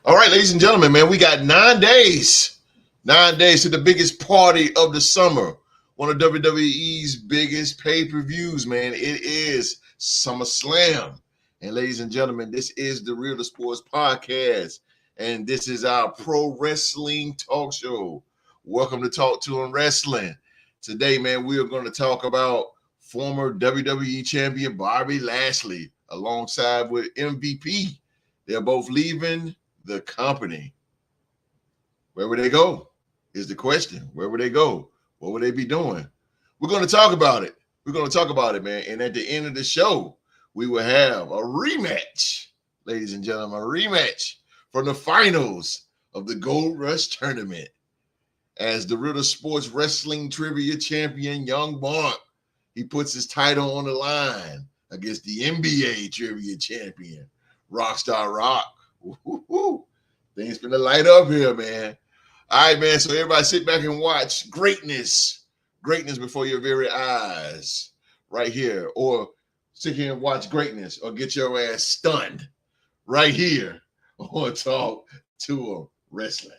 All right, ladies and gentlemen, man, we got 9 days. 9 days to the biggest party of the summer. One of WWE's biggest pay-per-views, man. It is SummerSlam. And ladies and gentlemen, this is the Real to Sports Podcast. And this is our pro wrestling talk show. Welcome to Talk to Him Wrestling. Today, man, we are going to talk about former WWE champion Bobby Lashley alongside with MVP. They're both leaving the company. Where would they go is the question. Where would they go? What would they be doing? We're going to talk about it. We're going to talk about it, man. And at the end of the show, we will have a rematch, ladies and gentlemen, a rematch from the finals of the Gold Rush tournament. As the Real to Sports Wrestling Trivia Champion, Young Buck, he puts his title on the line against the NBA Trivia Champion, Rockstar Rock. Woo-hoo-hoo. Things finna light up here, man. All right, man. So everybody sit back and watch greatness before your very eyes, right here. Or sit here and watch greatness, or get your ass stunned, right here on Talk to Him Wrestling.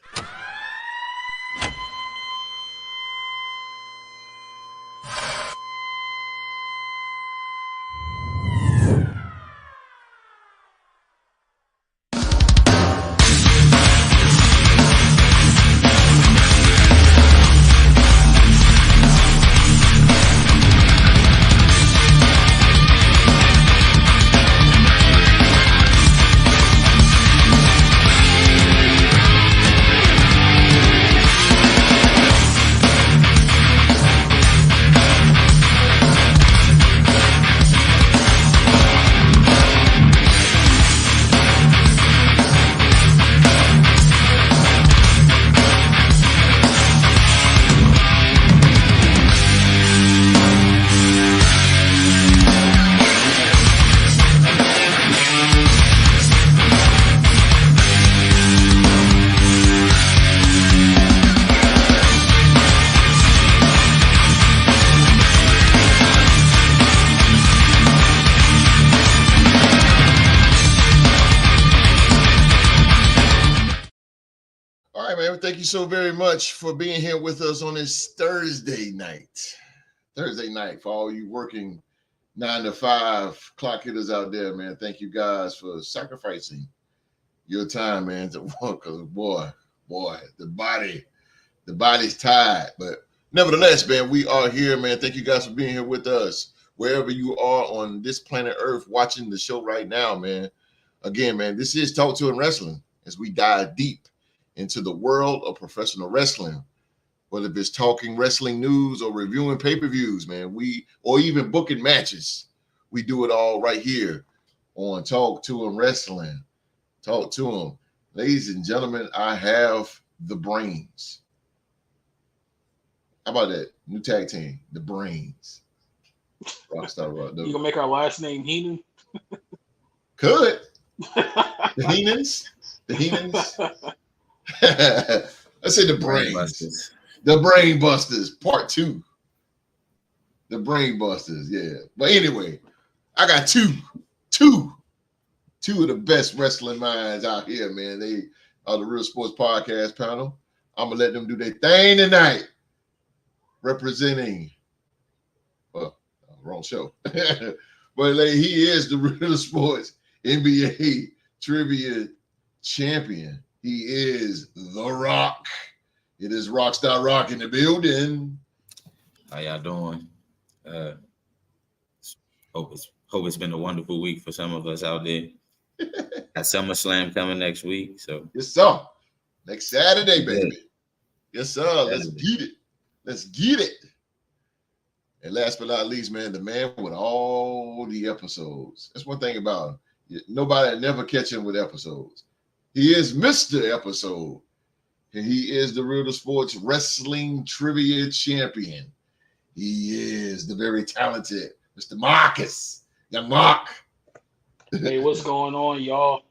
Thank you so very much for being here with us on this Thursday night. Thursday night for all you working 9 to 5 clock hitters out there, man. Thank you guys for sacrificing your time, man, to work. Cause boy, the body's tired. But nevertheless, man, we are here, man. Thank you guys for being here with us. Wherever you are on this planet Earth watching the show right now, man. Again, man, this is Talk to Him Wrestling as we dive deep into the world of professional wrestling, whether it's talking wrestling news or reviewing pay-per-views, man, or even booking matches. We do it all right here on Talk to Him Wrestling. Talk to Him. Ladies and gentlemen, I have the brains. How about that? New tag team, the brains. Rockstar Rock. You gonna make our last name Heenan? Could. The Heenans? The Heenans? Let's say the brains. The Brain Busters, part 2. The Brain Busters, yeah. But anyway, I got two of the best wrestling minds out here, man. They are the Real Sports Podcast panel. I'm gonna let them do their thing tonight, representing. Well, wrong show. But he is the Real Sports NBA Trivia Champion. He is The Rock. It is Rockstar Rock in the building. How y'all doing? Hope it's been a wonderful week for some of us out there. Got SummerSlam coming next week. So yes, sir. Next Saturday, baby. Yes, sir. Let's get it. Let's get it. And last but not least, man, the man with all the episodes. That's one thing about him. Nobody never catch him with episodes. He is Mr. Episode, and he is the Real to Sports Wrestling Trivia Champion. He is the very talented Mr. Marcus. Young Mark. Hey, what's going on, y'all?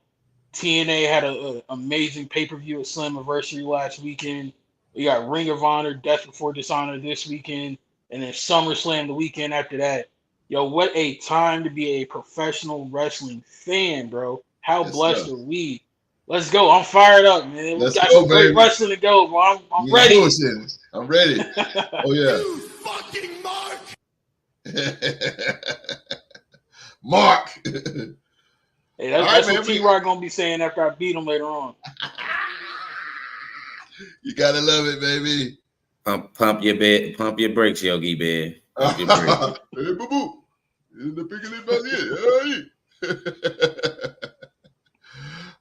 TNA had an amazing pay-per-view at Slammiversary last weekend. We got Ring of Honor, Death Before Dishonor this weekend, and then SummerSlam the weekend after that. Yo, what a time to be a professional wrestling fan, bro. How blessed are we Let's go. I'm fired up, man. We Let's got go, some great baby. wrestling to go, bro. I'm You ain't ready. bullshitting. I'm ready. Oh yeah. You fucking mark! Mark. Hey, All right, that's man. what T-Rock gonna be saying after I beat him later on. You gotta love it, baby. Pump your brakes, Yogi Bear. Pump your brakes. Hey, boo boo. The picking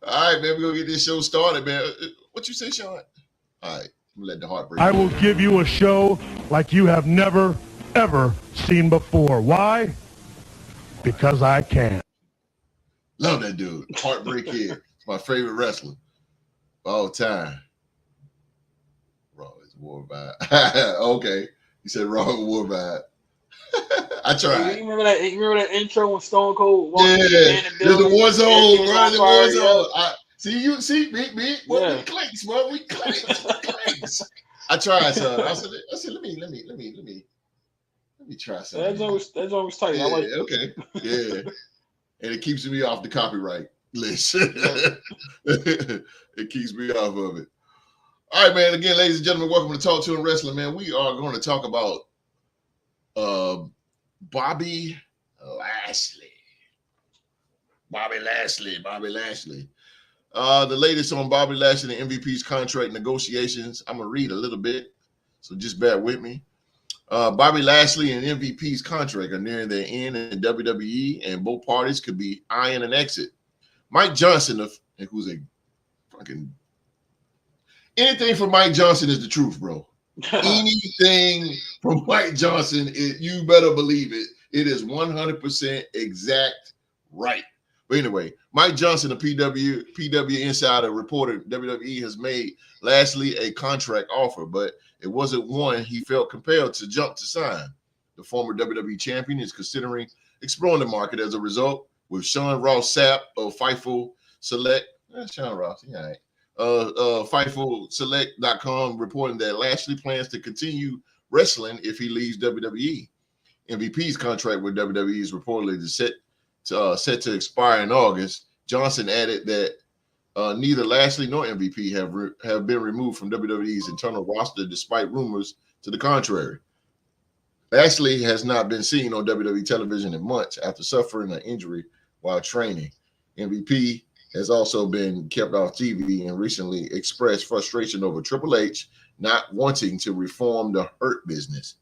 All right, man. We're gonna get this show started, man. What you say, Sean? All right, I'm gonna let the heartbreak. I will give you a show like you have never, ever seen before. Why? Because I can. Love that dude. Heartbreak Kid. It's my favorite wrestler of all time. Raw is war vibe. Okay. You said Raw is war vibe. I tried. You remember that intro when Stone Cold walked Yeah, in the there's the war zone, everything was bro. on The fire, war yeah. zone. See, me. What Yeah. we clinks, bro. We clinks. I tried, son. I said, let me try something. That's always tight. Yeah, I like it. okay. Yeah. And it keeps me off the copyright list. It keeps me off of it. All right, man. Again, ladies and gentlemen, welcome to Talk to and Wrestling, man. We are going to talk about Bobby Lashley. The latest on Bobby Lashley and MVP's contract negotiations. I'm going to read a little bit, so just bear with me. Bobby Lashley and MVP's contract are nearing their end in WWE, and both parties could be eyeing an exit. Mike Johnson, who's a fucking anything from Mike Johnson is the truth, bro. Anything from Mike Johnson, you better believe it. It is 100% exact right. But anyway, Mike Johnson, a PW insider, reported WWE has made Lashley a contract offer, but it wasn't one he felt compelled to jump to sign. The former WWE champion is considering exploring the market as a result, with Sean Ross Sapp of Fightful Select. Sean Ross, yeah, FightfulSelect.com reporting that Lashley plans to continue wrestling if he leaves WWE. MVP's contract with WWE is reportedly set to expire in August. Johnson added that neither Lashley nor MVP have been removed from WWE's internal roster, despite rumors to the contrary. Lashley has not been seen on WWE television in months after suffering an injury while training. MVP has also been kept off TV and recently expressed frustration over Triple H not wanting to reform the Hurt Business.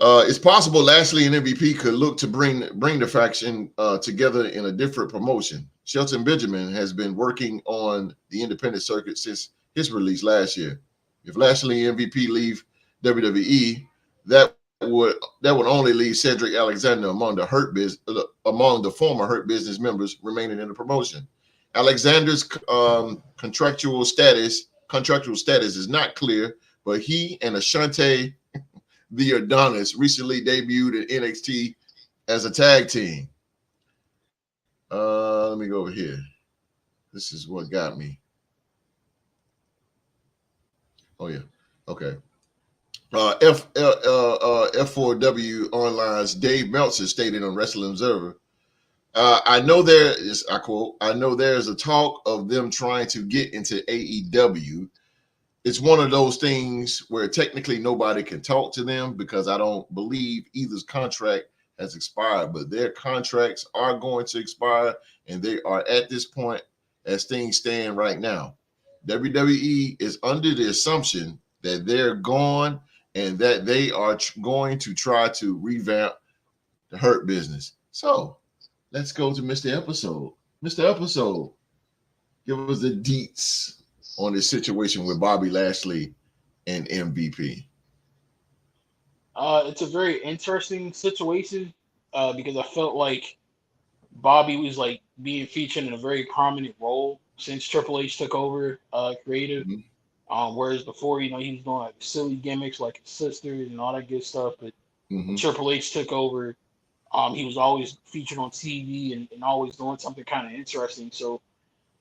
It's possible Lashley and MVP could look to bring the faction together in a different promotion. Shelton Benjamin has been working on the independent circuit since his release last year. If Lashley and MVP leave WWE, that would only leave Cedric Alexander among the former Hurt Business members remaining in the promotion. Alexander's contractual status is not clear, but he and Ashante the Adonis recently debuted in NXT as a tag team. Let me go over here. This is what got me. Oh yeah, okay. F4W Online's Dave Meltzer stated on Wrestling Observer, I know there is, I quote, I know there's a talk of them trying to get into AEW. It's one of those things where technically nobody can talk to them because I don't believe either's contract has expired, but their contracts are going to expire, and they are at this point as things stand right now. WWE is under the assumption that they're gone and that they are going to try to revamp the Hurt Business. So let's go to Mr. Episode. Mr. Episode, give us the deets on this situation with Bobby Lashley and MVP. It's a very interesting situation because I felt like Bobby was like being featured in a very prominent role since Triple H took over creative. Mm-hmm. Whereas before, he was doing like silly gimmicks like his sisters and all that good stuff. But when Triple H took over, he was always featured on TV and always doing something kind of interesting. So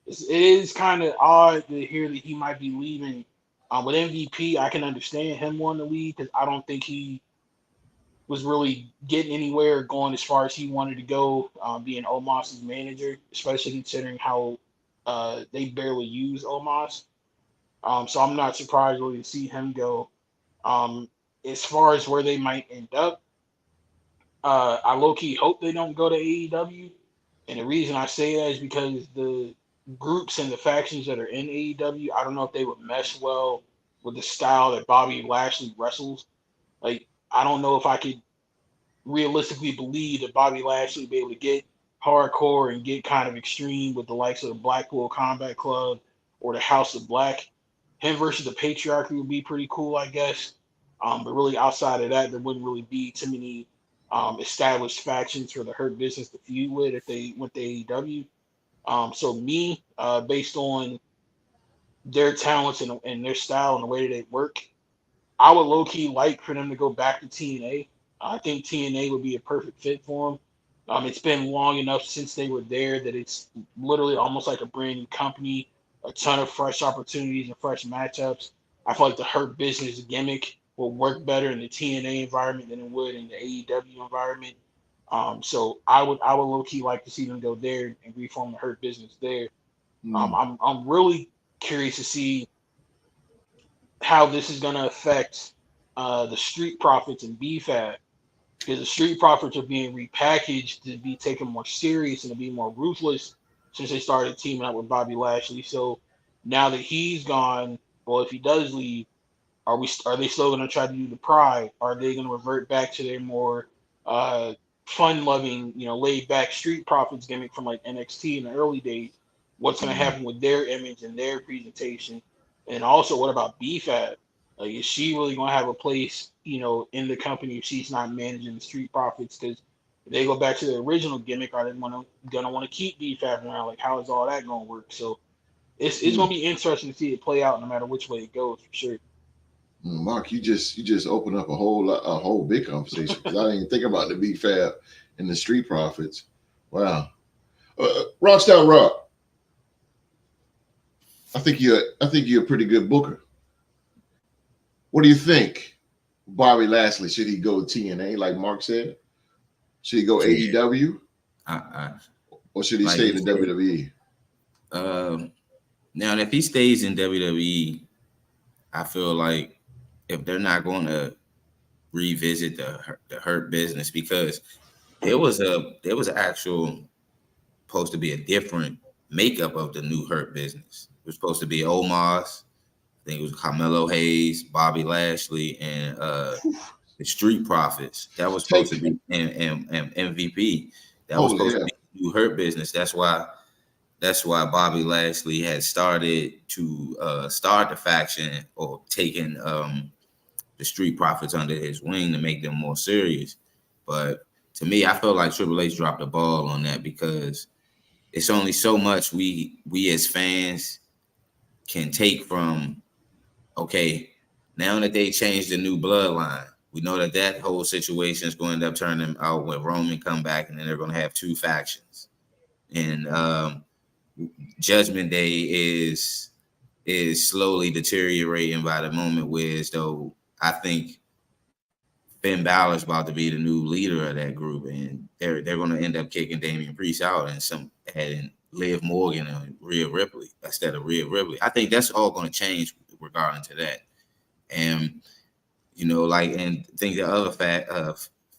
it is kind of odd to hear that he might be leaving. With MVP, I can understand him wanting to leave because I don't think he was really getting anywhere, going as far as he wanted to go, being Omos's manager, especially considering how they barely use Omos. So I'm not surprised really to see him go. Um, as far as where they might end up, I low key hope they don't go to AEW. And the reason I say that is because the groups and the factions that are in AEW, I don't know if they would mesh well with the style that Bobby Lashley wrestles. Like, I don't know if I could realistically believe that Bobby Lashley would be able to get hardcore and get kind of extreme with the likes of the Blackpool Combat Club or the House of Black. Him versus the Patriarchy would be pretty cool, I guess. But really, outside of that, there wouldn't really be too many established factions for the Hurt Business to feud with if they went to AEW. So me, based on their talents and their style and the way that they work, I would low key like for them to go back to TNA. I think TNA would be a perfect fit for them. It's been long enough since they were there that it's literally almost like a brand new company, a ton of fresh opportunities and fresh matchups. I feel like the Hurt Business gimmick will work better in the TNA environment than it would in the AEW environment. So I would low key like to see them go there and reform the Hurt Business there. I'm really curious to see how this is going to affect the Street Profits and BFAB, because the Street Profits are being repackaged to be taken more serious and to be more ruthless since they started teaming up with Bobby Lashley. So now that he's gone, well, if he does leave, are they still going to try to do the Pride? Are they going to revert back to their more fun-loving, laid-back Street Profits gimmick from like NXT in the early days? What's going to happen with their image and their presentation? And also, what about BFAB? Like, is she really going to have a place, in the company if she's not managing the Street Profits? Because if they go back to the original gimmick, are they going to want to keep BFAB around? Like, how is all that going to work? So it's going to be interesting to see it play out no matter which way it goes, for sure. Mark, you just opened up a whole big conversation because I didn't even think about the BFAB and the Street Profits. Wow, Rockstar Rock. I think you're a pretty good booker. What do you think, Bobby Lashley? Should he go TNA like Mark said? Should he go AEW? Or should he stay in the WWE? Now, if he stays in WWE, I feel like if they're not going to revisit the Hurt Business, because there was actual supposed to be a different makeup of the new Hurt Business. It was supposed to be Omos, I think it was Carmelo Hayes, Bobby Lashley, and the Street Profits. That was supposed to be and MVP. That was supposed to be the new Hurt Business. That's why Bobby Lashley had started to start the faction or taking the Street Profits under his wing to make them more serious. But to me, I feel like Triple H dropped the ball on that because it's only so much we as fans can take from, okay, now that they changed the new bloodline, we know that whole situation is going to end up turning out when Roman come back, and then they're going to have two factions. And Judgment Day is slowly deteriorating by the moment, whereas though I think Finn Balor's about to be the new leader of that group, and they're going to end up kicking Damian Priest out and adding Liv Morgan and Rhea Ripley instead of Rhea Ripley. I think that's all going to change regarding to that. And and think the other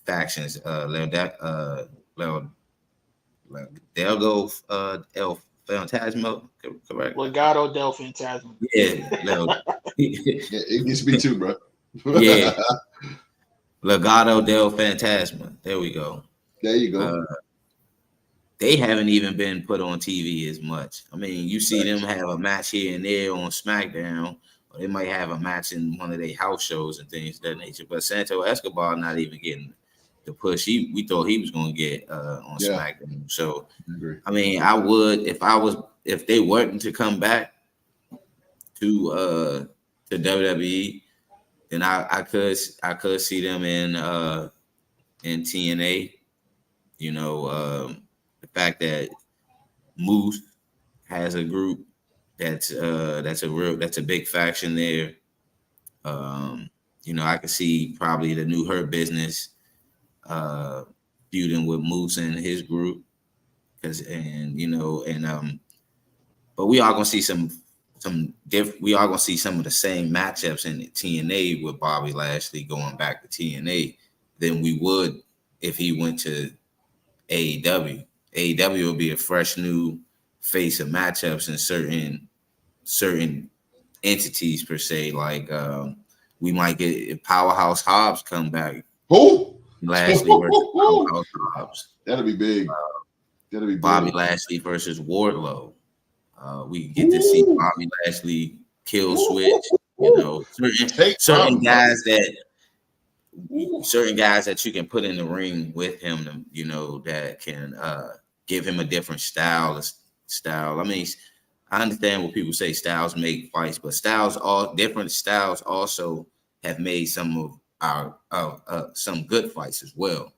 factions, they'll go El Fantasma, correct? Legado del Fantasma. Yeah, it gets me too, bro. Yeah, Legado del Fantasma. There we go. There you go. They haven't even been put on TV as much. I mean, you see them have a match here and there on SmackDown, or they might have a match in one of their house shows and things of that nature. But Santo Escobar not even getting the push we thought he was going to get on SmackDown. So, I mean, I would if they weren't to come back to WWE, then I could see them in TNA. The fact that Moose has a group that's a big faction there. I could see probably the new Hurt Business feuding with Moose and his group, But we are gonna see we are gonna see some of the same matchups in the TNA with Bobby Lashley going back to TNA than we would if he went to AEW. AEW will be a fresh new face of matchups in certain entities per se. Like we might get Powerhouse Hobbs come back. Who? Lashley versus Powerhouse Hobbs. That'll be big. That'll be Bobby big. Lashley versus Wardlow. We get to see Bobby Lashley kill switch. You know, certain guys that you can put in the ring with him, you know, that can give him a different style. I mean, I understand what people say styles make fights, but different styles also have made some of our some good fights as well.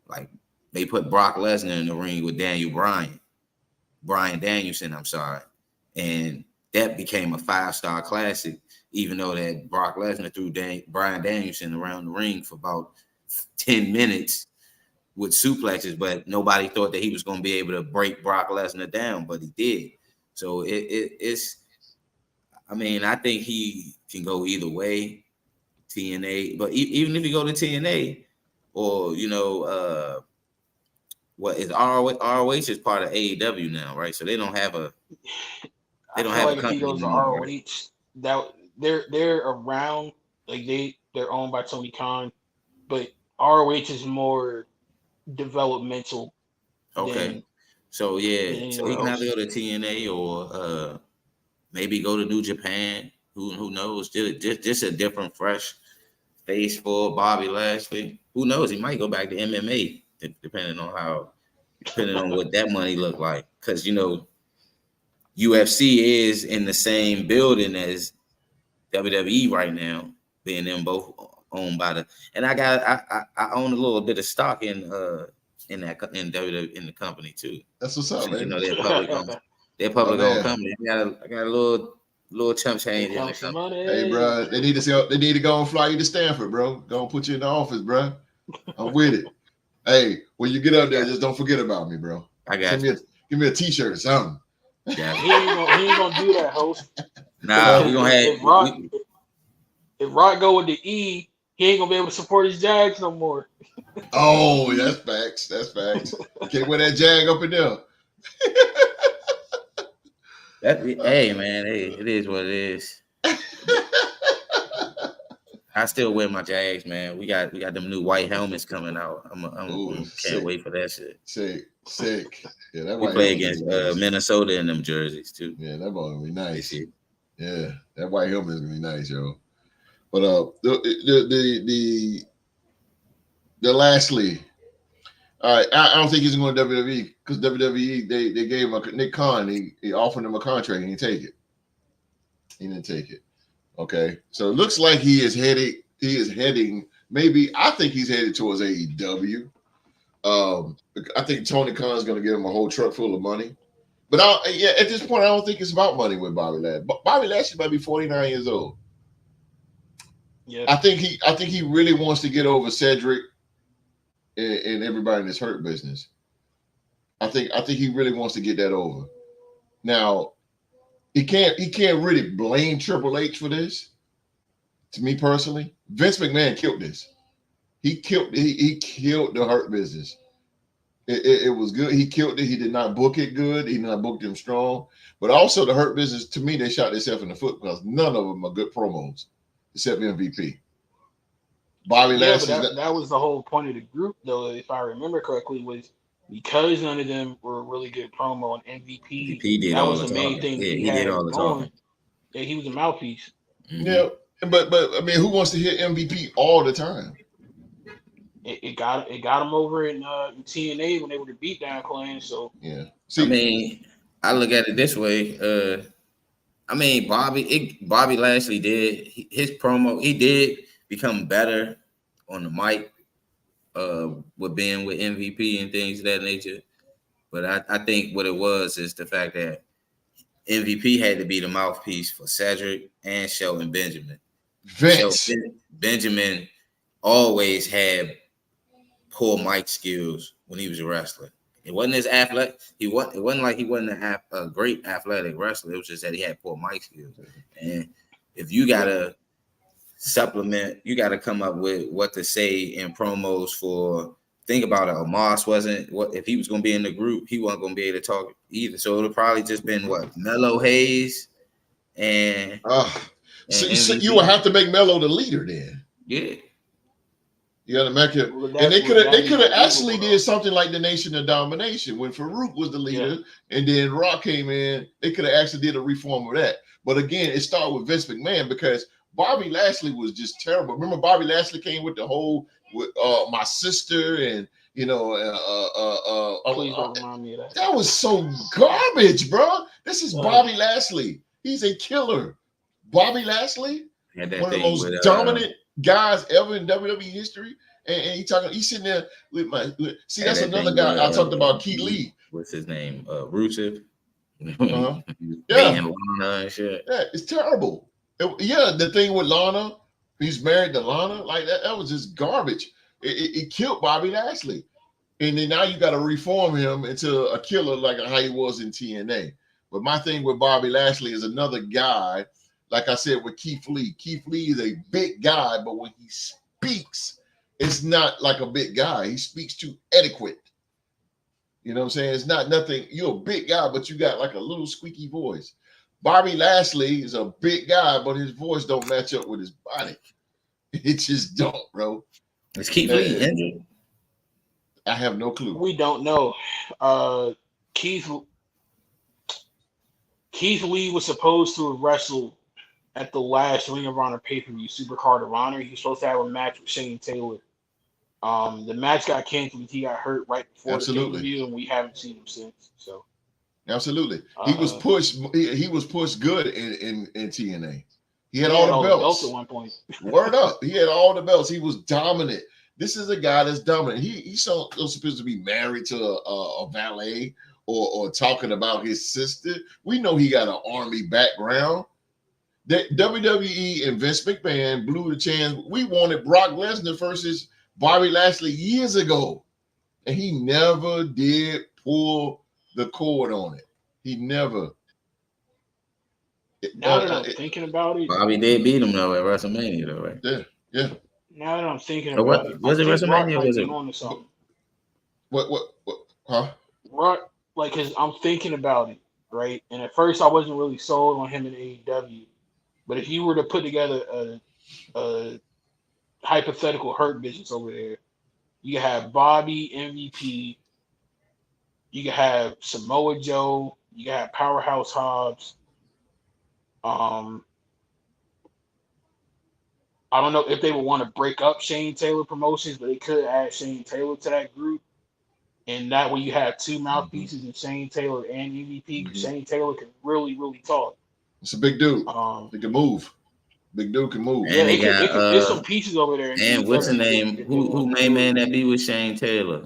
Like they put Brock Lesnar in the ring with Bryan Danielson, I'm sorry, and that became a 5-star classic, even though that Brock Lesnar threw Bryan Danielson around the ring for about 10 minutes with suplexes, but nobody thought that he was going to be able to break Brock Lesnar down, but he did. So it's, I mean, I think he can go either way, TNA, but even if you go to TNA or, you know, what is ROH is part of AEW now, right? So they don't have a if he goes to ROH, that they're around, like they're owned by Tony Khan, but ROH is more developmental. Okay. So yeah, so he can either go to TNA or maybe go to New Japan. Who knows? Just a different, fresh face for Bobby Lashley. Who knows? He might go back to MMA, depending on what that money look like. Because you know, UFC is in the same building as WWE right now, being them both owned by the. And I own a little bit of stock in WWE in the company too. That's what's up, man. You know, they're public owned company. I got a little chump change in the company. Hey, bro, they need to go and fly you to Stanford, bro. Go and put you in the office, bro. I'm with it. Hey, when you get up there, just don't forget about me, bro. I got you. Give me a T-shirt or something. Yeah. He ain't gonna do that, host. Nah, we gonna have if Rock go with the E, he ain't gonna be able to support his Jags no more. Oh, that's facts. That's facts. Can't wear that Jag up in there. Hey man, it is what it is. I still wear my Jags, man. We got them new white helmets coming out. Can't wait for that shit. Sick. Yeah, that we play against Minnesota in them jerseys too. Yeah, that ball gonna be nice. Yeah, that white helmet is gonna be nice, yo. But the Lashley, all right. I don't think he's going to WWE because WWE they gave him Nick Khan. He offered him a contract and he didn't take it. He didn't take it. Okay, so it looks like he is heading. Maybe I think he's headed towards AEW. I think Tony Khan is going to give him a whole truck full of money. But at this point, I don't think it's about money with Bobby Lashley. Bobby Lashley might be 49 years old. Yeah, I think he really wants to get over Cedric and everybody in this Hurt business. I think he really wants to get that over. Now, he can't really blame Triple H for this. To me personally, Vince McMahon killed this. He killed the Hurt business. It was good. He killed it. He did not book it good. He did not book them strong. But also the Hurt business, to me, they shot themselves in the foot because none of them are good promos except MVP. Bobby Lashley. But that was the whole point of the group, though, if I remember correctly, was because none of them were really good promo and MVP did that all was the main talking. thing. Yeah, he did all the talking. Yeah, he was a mouthpiece. Mm-hmm. Yeah, but I mean, who wants to hear MVP all the time? It got him over in TNA when they were the beatdown clan. So yeah, I mean, I look at it this way. I mean, Bobby Lashley did his promo. He did become better on the mic, with being with MVP and things of that nature. But I think what it was is the fact that MVP had to be the mouthpiece for Cedric and Shelton Benjamin. Benjamin always had poor mic skills when he was a wrestler. It wasn't his athletic. It wasn't like he wasn't a great athletic wrestler. It was just that he had poor mic skills. And if you gotta supplement, you gotta come up with what to say in promos for. Think about it. Omos wasn't what if he was gonna be in the group, he wasn't gonna be able to talk either. So it'll probably just been what Mello Hayes and so you would have to make Melo the leader then. yeah. You got to make it, Well, and they could have actually evil, did something like the Nation of Domination when Farouk was the leader, and then Rock came in. They could have actually did a reform of that. But again, it started with Vince McMahon because Bobby Lashley was just terrible. Remember, Bobby Lashley came with the whole with my sister, and you know, please don't remind me of that. that was so garbage, bro. This is Bobby Lashley. He's a killer. Bobby Lashley, Had that one of the thing most with, dominant guys ever in WWE history. And he's sitting there with see, that's another guy I talked about, Keith Lee. What's his name? Rusev. Yeah. Lana and shit. Yeah, it's terrible. The thing with Lana, he's married to Lana, like that was just garbage. It killed Bobby Lashley. And then now you got to reform him into a killer like how he was in TNA. But my thing with Bobby Lashley is another guy, like I said with Keith Lee. Keith Lee is a big guy, but when he speaks, it's not like a big guy. He speaks too adequate. You know what I'm saying? It's not nothing. You're a big guy, but you got like a little squeaky voice. Bobby Lashley is a big guy, but his voice don't match up with his body. It just don't, bro. Is Keith Lee injured? I have no clue. We don't know. Keith Lee was supposed to have wrestled at the last Ring of Honor pay-per-view, Supercard of Honor. He was supposed to have a match with Shane Taylor. The match got canceled. He got hurt right before the pay-per-view, and we haven't seen him since. So, absolutely, he was pushed. He was pushed good in TNA. He had all the belts at one point. Word up, he had all the belts. He was dominant. This is a guy that's dominant. He's supposed to be married to a valet or talking about his sister. We know he got an army background. That WWE and Vince McMahon blew the chance. We wanted Brock Lesnar versus Bobby Lashley years ago, and he never did pull the cord on it. He never. Now that I'm thinking about it, Bobby did beat him though at WrestleMania, though, right? Yeah. Now that I'm thinking about it, was it WrestleMania? Or was it on to something? What? Huh? Right, like, cause I'm thinking about it, right? And at first, I wasn't really sold on him in AEW, but if you were to put together a hypothetical Hurt Business over there, you could have Bobby MVP, you could have Samoa Joe, you could have Powerhouse Hobbs. I don't know if they would want to break up Shane Taylor Promotions, but they could add Shane Taylor to that group. And that way you have two mouthpieces in Shane Taylor and MVP. Mm-hmm. Shane Taylor can really, really talk. It's a big dude. He can move. Big dude can move. And there's some pieces over there. And what's the name? Who main man that be with Shane Taylor?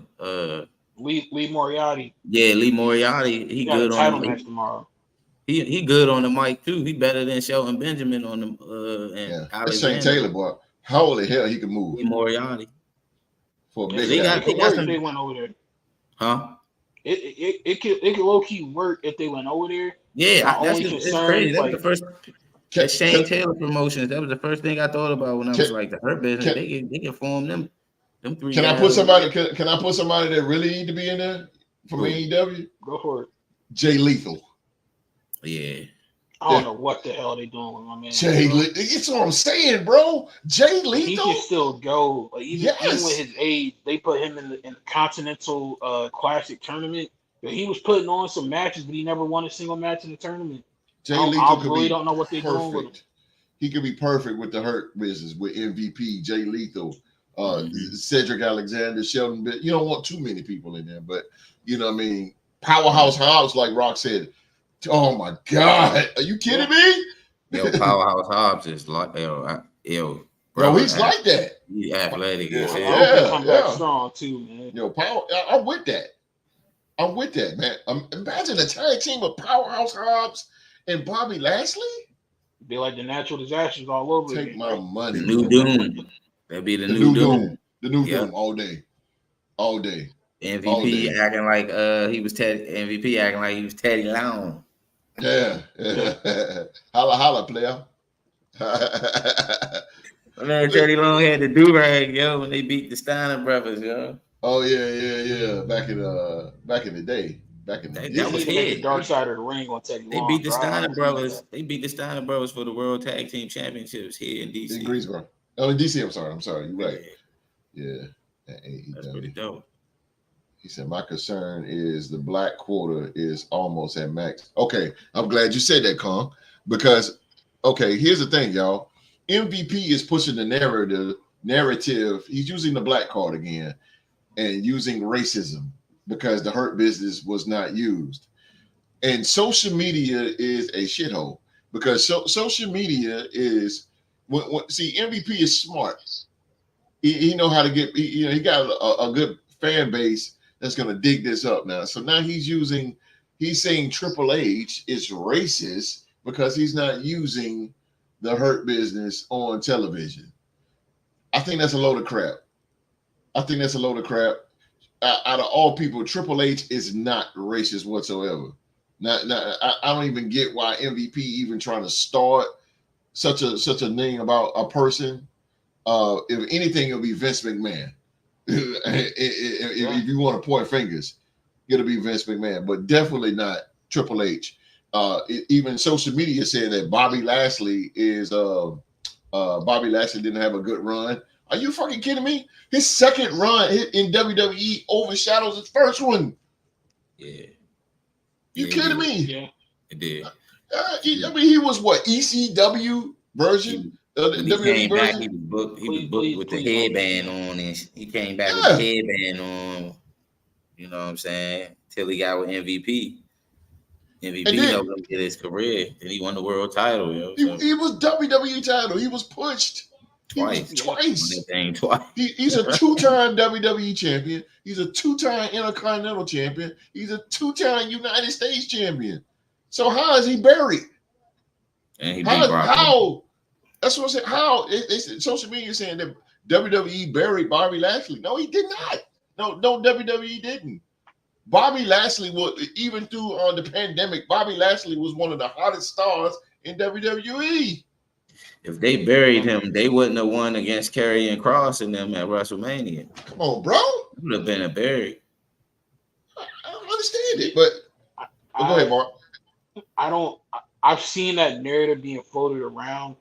Lee Moriarty. Yeah, Lee Moriarty. He good on title match tomorrow. He good on the mic too. He better than Shelton Benjamin on the That's Shane Taylor, boy. Holy hell, he can move. Lee Moriarty. For a big guy. They went over there. Huh? It could low key work if they went over there. Yeah, it's crazy. That was the first. Shane Taylor Promotions. That was the first thing I thought about when I was like the Hurt Business. They can form them three. Can I put somebody? Can I put somebody that really need to be in there from AEW? Go for it. Jay Lethal. Yeah. I don't know what the hell they doing with my man. Jay Lethal. That's what I'm saying, bro. Jay Lethal. He can still go. Like, even with his age, they put him in the Continental Classic tournament. But he was putting on some matches, but he never won a single match in the tournament. Jay Lethal could really don't know what they're doing with him. He could be perfect with the Hurt Business with MVP, Jay Lethal, Cedric Alexander, Shelton. You don't want too many people in there, but you know what I mean. Powerhouse Hobbs, like Rock said. Oh my God, are you kidding me? Yo, Powerhouse Hobbs is like bro, he's like that. He's athletic. Yeah. Strong too, man. Yo, I'm with that. I'm with that, man. Imagine a tag team of Powerhouse Hobbs and Bobby Lashley. Be like the Natural Disasters all over. Take my money. The new Doom. That'd be the new Doom. The new Doom all day. MVP acting like he was MVP acting like he was Teddy Long. Yeah. Holla, player. Man, Teddy Long had the do-rag, yo, when they beat the Steiner brothers, yo. Oh yeah. Back in the day. That was make the his. dark side of the ring on Teddy They Long. beat the Steiner brothers. They beat the Steiner brothers for the World Tag Team Championships here in DC. In Greensboro. Oh, in DC. I'm sorry. You're right. Yeah. That's pretty dope. He said, my concern is the black quota is almost at max. Okay, I'm glad you said that, Kong, because, okay, here's the thing, y'all. MVP is pushing the narrative. He's using the black card again and using racism because the Hurt Business was not used. And social media is a shithole because social media is, see, MVP is smart. He know how to get, he got a good fan base that's going to dig this up now. So now he's saying Triple H is racist because he's not using the Hurt Business on television. I think that's a load of crap. Out of all people, Triple H is not racist whatsoever. I don't even get why MVP even trying to start such a thing about a person. If anything, it'll be Vince McMahon. If you want to point fingers, it'll be Vince McMahon, but definitely not Triple H. Even social media said that Bobby Lashley didn't have a good run. Are you fucking kidding me? His second run in WWE overshadows his first one. Yeah. You kidding me? Yeah, it did. He was what, ECW version? When he came back, he was booked with the headband on, and he came back with the headband on. You know what I'm saying? Till he got with MVP. MVP helped him get his career. Then he won the world title. Yo, so. He was WWE title. He was pushed twice. He's a two-time WWE champion. He's a two-time Intercontinental champion. He's a two-time United States champion. So how is he buried? And he how? That's what I said. How? Social media saying that WWE buried Bobby Lashley. No, he did not. No, WWE didn't. Bobby Lashley was, even through the pandemic, Bobby Lashley was one of the hottest stars in WWE. If they buried him, they wouldn't have won against Karrion Kross and them at WrestleMania. Come on, bro. It would have been a buried. I don't understand it, but go ahead, Mark. I've seen that narrative being floated around.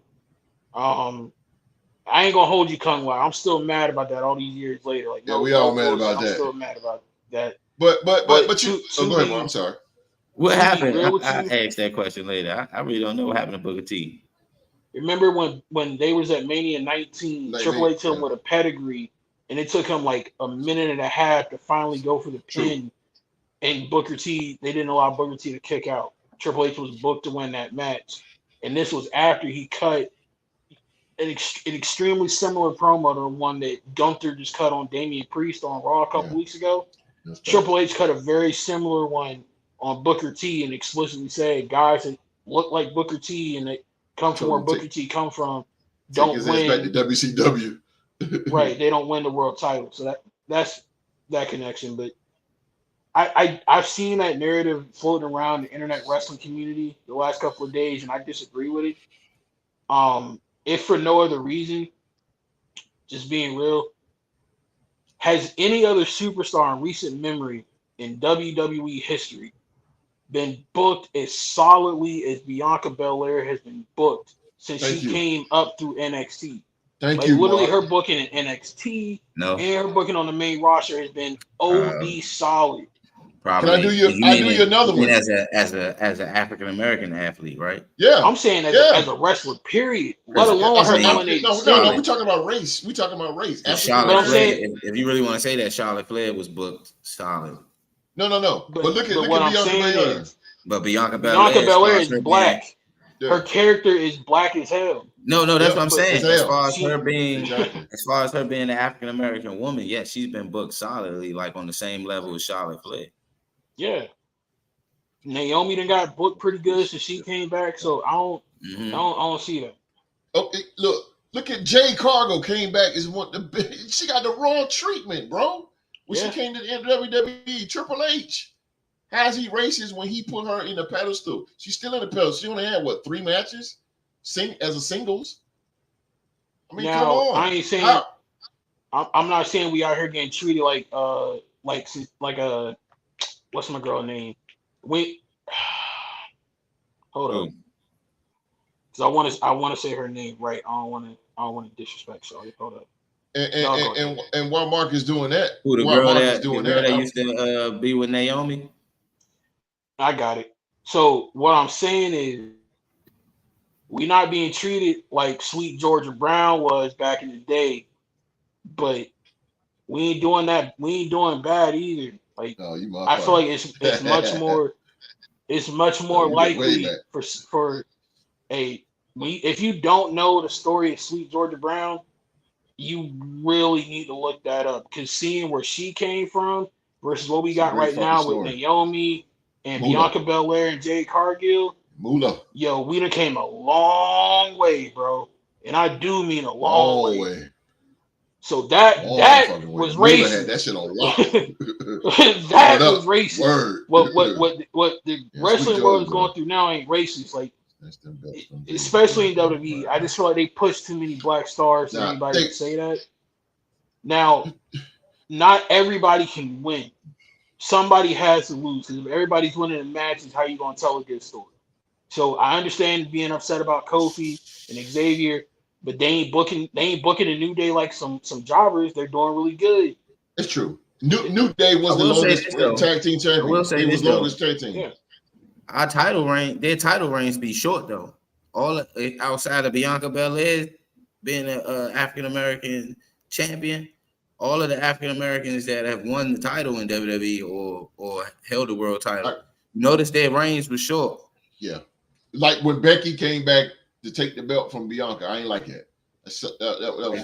I ain't gonna hold you, Kungwa. I'm still mad about that all these years later. Like, yeah, we all mad about that. I'm still mad about that. But you. Go ahead, Mark. I'm sorry. What happened? I asked that question later. I really don't know what happened to Booker T. Remember when they was at Mania 19, Triple H hit him with a pedigree, and it took him like a minute and a half to finally go for the pin. And Booker T, they didn't allow Booker T to kick out. Triple H was booked to win that match, and this was after he cut an extremely similar promo to the one that Gunther just cut on Damian Priest on Raw a couple weeks ago. Triple H cut a very similar one on Booker T and explicitly said, guys that look like Booker T and they come from where Booker T come from don't win. Back to WCW. Right, they don't win the world title. So that's that connection. But I've seen that narrative floating around the internet wrestling community the last couple of days, and I disagree with it. If for no other reason, just being real, has any other superstar in recent memory in WWE history been booked as solidly as Bianca Belair has been booked since she came up through NXT? Literally, her booking in NXT and her booking on the main roster has been OD solid. Probably. Can I do you another one? As an African American athlete, right? Yeah. I'm saying as a wrestler, period. Let alone her dominating. No, we're talking about race. We're talking about race. Charlotte Flair, if you really want to say that, Charlotte Flair was booked solid. No. But look at Bianca Belair. But Bianca Belair is black. Her character is black as hell. No, that's what I'm saying. As far as her being an African American woman, yes, she's been booked solidly, like on the same level as Charlotte Flair. Yeah, Naomi done got booked pretty good since she came back, so I don't see that. Okay, look at Jade Cargill came back as one. She got the wrong treatment, bro. when she came to the WWE. Triple H. How's he racist when he put her in the pedestal? She's still in the pedestal. She only had, 3 matches as a singles? I mean, come on. I ain't saying I'm not saying we out here getting treated like what's my girl name? Hold up. Because I want to say her name right. I don't want to disrespect. So hold up. And while Mark is doing that, who the girl that used to be with Naomi? I got it. So what I'm saying is, we not being treated like Sweet Georgia Brown was back in the day, but we ain't doing that. We ain't doing bad either. Like, I feel like it's much more. It's much more likely if you don't know the story of Sweet Georgia Brown, you really need to look that up, because seeing where she came from versus what we got right now with Naomi and Bianca Belair and Jade Cargill, yo, we done came a long way, bro, and I do mean a long way. So that was racist. Had that shit on lock. That was racist. Word. What the wrestling world is going through now ain't racist. Like, especially in WWE, I just feel like they push too many black stars for anybody to say that. Now, not everybody can win. Somebody has to lose. If everybody's winning the matches, how you gonna tell a good story? So I understand being upset about Kofi and Xavier, but they ain't booking a New Day like some jobbers. They're doing really good. It's true. New Day was the longest tag team champion. I will say this, longest tag team. Yeah. Their title reigns be short though. All outside of Bianca Belair being an African American champion, all of the African Americans that have won the title in WWE or held the world title, notice their reigns was short. Yeah, like when Becky came back to take the belt from Bianca, I ain't like that. That was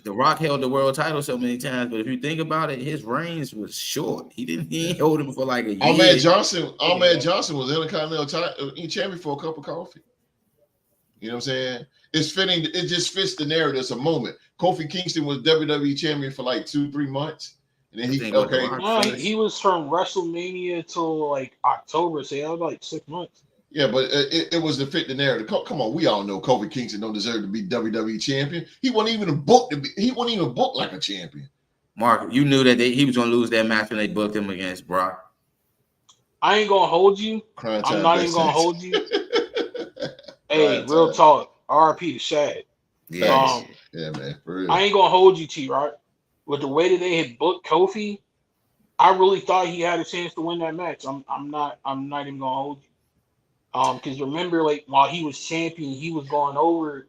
The Rock held the world title so many times, but if you think about it, his reigns was short. He didn't hold him for like a year. Ahmed Johnson was Intercontinental champion for a cup of coffee. You know what I'm saying? It's fitting. It just fits the narrative. It's a moment. Kofi Kingston was WWE champion for like 2-3 months, and then he was from WrestleMania till like October, so that was like 6 months. Yeah, but it was to fit the narrative. Come on, we all know Kofi Kingston don't deserve to be WWE champion. He wasn't even booked like a champion. Mark, you knew that he was gonna lose that match when they booked him against Brock. I ain't gonna hold you. I'm not even gonna hold you. Hey, real talk. RP to Shad. Yeah, yeah, man. For real. I ain't gonna hold you, T-Rock. With the way that they had booked Kofi, I really thought he had a chance to win that match. I'm not even gonna hold you. Because remember, like, while he was champion, he was going over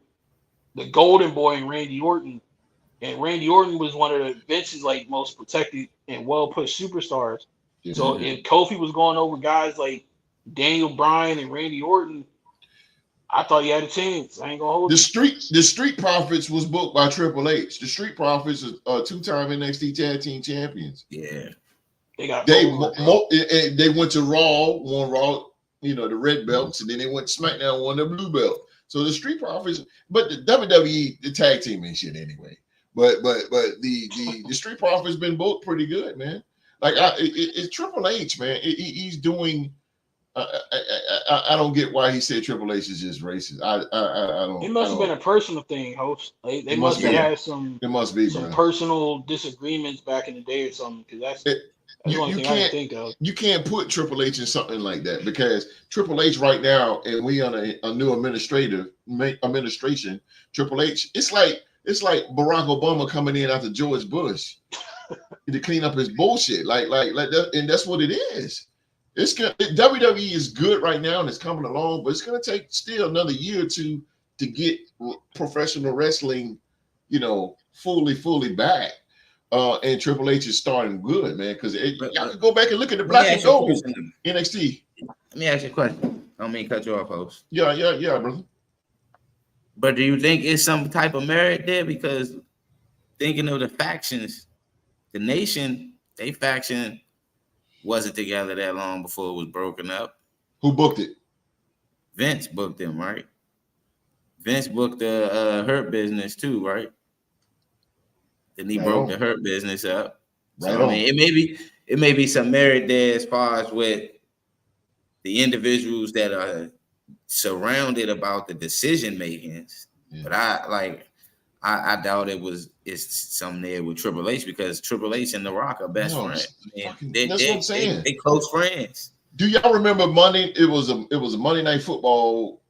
the Golden Boy and Randy Orton. And Randy Orton was one of the Vince's like most protected and well pushed superstars. Mm-hmm. So if Kofi was going over guys like Daniel Bryan and Randy Orton, I thought he had a chance. I ain't gonna hold you. The Street Profits was booked by Triple H. The Street Profits are 2-time NXT Tag Team Champions. Yeah, they went to Raw, won Raw, the red belts, and then they went to SmackDown, won the blue belt. So the Street Profits, but the WWE, the tag team and shit anyway. But the Street Profits been booked pretty good, man. Like it's Triple H, man. He's doing. I don't get why he said Triple H is just racist. I don't. It must have been a personal thing, host. They must have had some. It must be some personal disagreements back in the day or something. Because that's the only thing I can think of. You can't put Triple H in something like that because Triple H right now, and we on a new administration. Triple H, it's like Barack Obama coming in after George Bush to clean up his bullshit. Like that, and that's what it is. It's good. WWE is good right now and it's coming along, but it's going to take still another year or two to get professional wrestling, fully back. And Triple H is starting good, man. Because y'all can go back and look at the Black and Gold NXT. Let me ask you a question. I don't mean to cut you off, host. Yeah, brother. But do you think it's some type of merit there? Because thinking of the factions, the Nation, they faction wasn't together that long before it was broken up. Who booked it? Vince booked them, right? Vince booked the Hurt Business too, right? Then he broke the Hurt Business up. Right So on. I mean, it may be some merit there as far as with the individuals that are surrounded about the decision makings. Yeah. But I doubt it's something there with Triple H, because Triple H and The Rock are best No, friends. that's what I'm saying. They close friends. Do y'all remember Monday? It was a Monday Night Football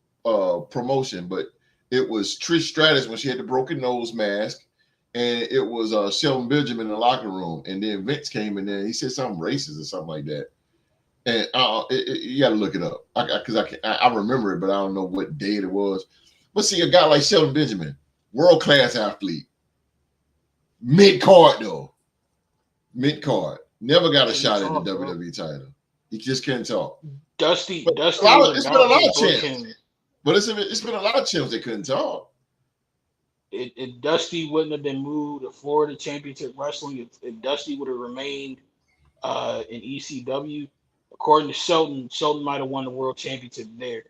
promotion, but it was Trish Stratus when she had the broken nose mask, and it was Shelton Benjamin in the locker room, and then Vince came in there. He said something racist or something like that, and you got to look it up because I remember it, but I don't know what date it was. But see, a guy like Shelton Benjamin, world class athlete, mid card though, never got a shot at the WWE title. He just can't talk. Dusty It's been a lot of champs. But it's been a lot of champs that couldn't talk. If Dusty wouldn't have been moved to Florida Championship Wrestling, if Dusty would have remained in ECW, according to Shelton might have won the world championship there.